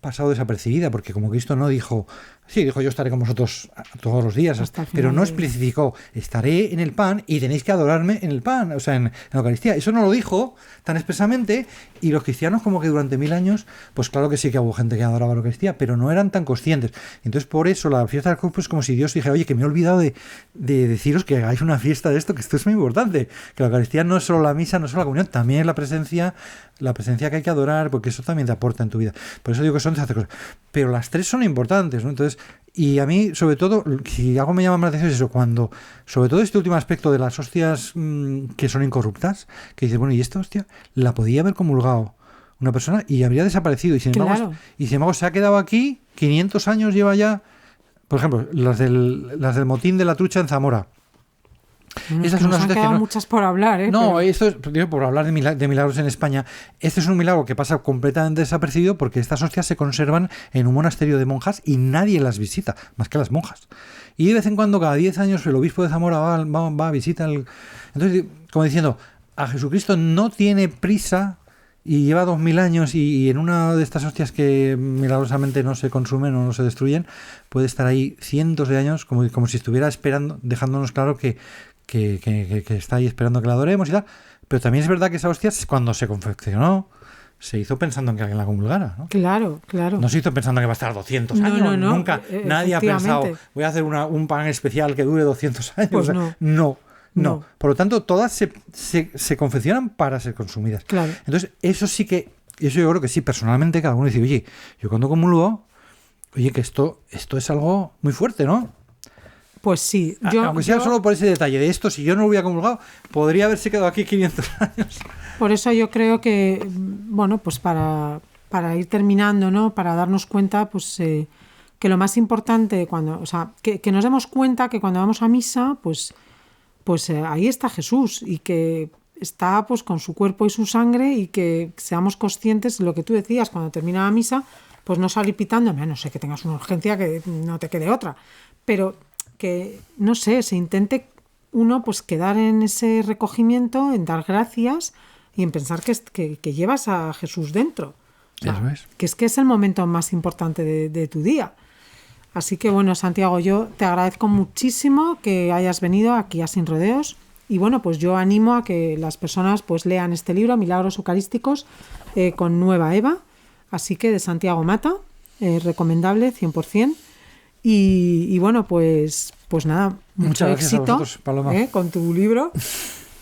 pasado desapercibida, porque como Cristo no dijo, sí, dijo yo estaré con vosotros todos los días, pero no especificó, estaré en el pan y tenéis que adorarme en el pan, o sea, en la Eucaristía. Eso no lo dijo tan expresamente, y los cristianos como que durante 1000 años, pues claro que sí que hubo gente que adoraba la Eucaristía, pero no eran tan conscientes. Entonces por eso la fiesta del cuerpo es como si Dios dijera, oye, que me he olvidado de deciros que hagáis una fiesta de esto, que esto es muy importante, que la Eucaristía no es solo la misa, no es solo la comunión, también es la presencia que hay que adorar, porque eso también te aporta en tu vida. Por eso digo que son 3 cosas. Pero las 3 son importantes, ¿no? Entonces, y a mí, sobre todo, si algo me llama más la atención es eso, cuando, sobre todo este último aspecto de las hostias que son incorruptas, que dices, bueno, y esta hostia la podía haber comulgado una persona y habría desaparecido, y sin embargo se ha quedado aquí, 500 años lleva ya, por ejemplo, las del motín de la trucha en Zamora. Esas son unas que muchas por hablar, ¿eh? No, esto es por hablar de milagros en España. Este es un milagro que pasa completamente desapercibido, porque estas hostias se conservan en un monasterio de monjas y nadie las visita, más que las monjas. Y de vez en cuando, cada 10 años, el obispo de Zamora va a visitar. Entonces, como diciendo, a Jesucristo no tiene prisa y lleva 2000 años, y en una de estas hostias que milagrosamente no se consumen o no se destruyen, puede estar ahí cientos de años, como si estuviera esperando, dejándonos claro que está ahí esperando que la adoremos y tal. Pero también es verdad que esa hostia, cuando se confeccionó, se hizo pensando en que alguien la comulgara, ¿no? Claro. No se hizo pensando que va a estar 200 años. No. Nunca. Nadie ha pensado, voy a hacer un pan especial que dure 200 años. Pues no. Por lo tanto, todas se confeccionan para ser consumidas. Claro. Entonces, eso yo creo que sí, personalmente, cada uno dice, oye, yo cuando comulgo, oye, que esto es algo muy fuerte, ¿no? Pues sí. Aunque sea solo por ese detalle de esto, si yo no lo hubiera comulgado, podría haberse quedado aquí 500 años. Por eso yo creo que, bueno, pues para ir terminando, ¿no? Para darnos cuenta, pues que lo más importante, que nos demos cuenta que cuando vamos a misa, pues ahí está Jesús, y que está pues con su cuerpo y su sangre, y que seamos conscientes de lo que tú decías cuando termina la misa, pues no salir pitando, no sé, que tengas una urgencia, que no te quede otra, pero que, no sé, se intente uno pues quedar en ese recogimiento, en dar gracias y en pensar que llevas a Jesús dentro. O sea, eso es. Que es el momento más importante de tu día. Así que bueno, Santiago, yo te agradezco muchísimo que hayas venido aquí a Sin Rodeos, y bueno, pues yo animo a que las personas pues lean este libro, Milagros Eucarísticos, con Nueva Eva, así que de Santiago Mata, recomendable 100%. Y bueno, pues nada, mucho éxito a vosotros, Paloma, con tu libro,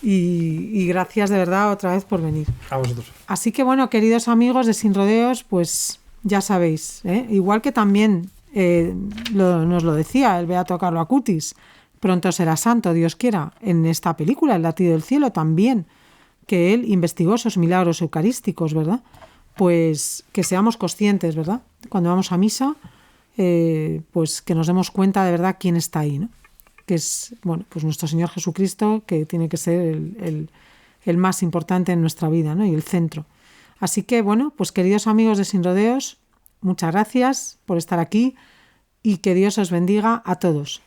y gracias de verdad otra vez por venir. A vosotros. Así que bueno, queridos amigos de Sin Rodeos, pues ya sabéis, igual que también nos lo decía el beato Carlo Acutis, pronto será santo, Dios quiera, en esta película, El latido del cielo, también, que él investigó esos milagros eucarísticos, ¿verdad? Pues que seamos conscientes, ¿verdad? Cuando vamos a misa, pues que nos demos cuenta de verdad quién está ahí, ¿no? Que es, bueno, pues nuestro Señor Jesucristo, que tiene que ser el más importante en nuestra vida, ¿no? Y el centro. Así que, bueno, pues queridos amigos de Sin Rodeos, muchas gracias por estar aquí, y que Dios os bendiga a todos.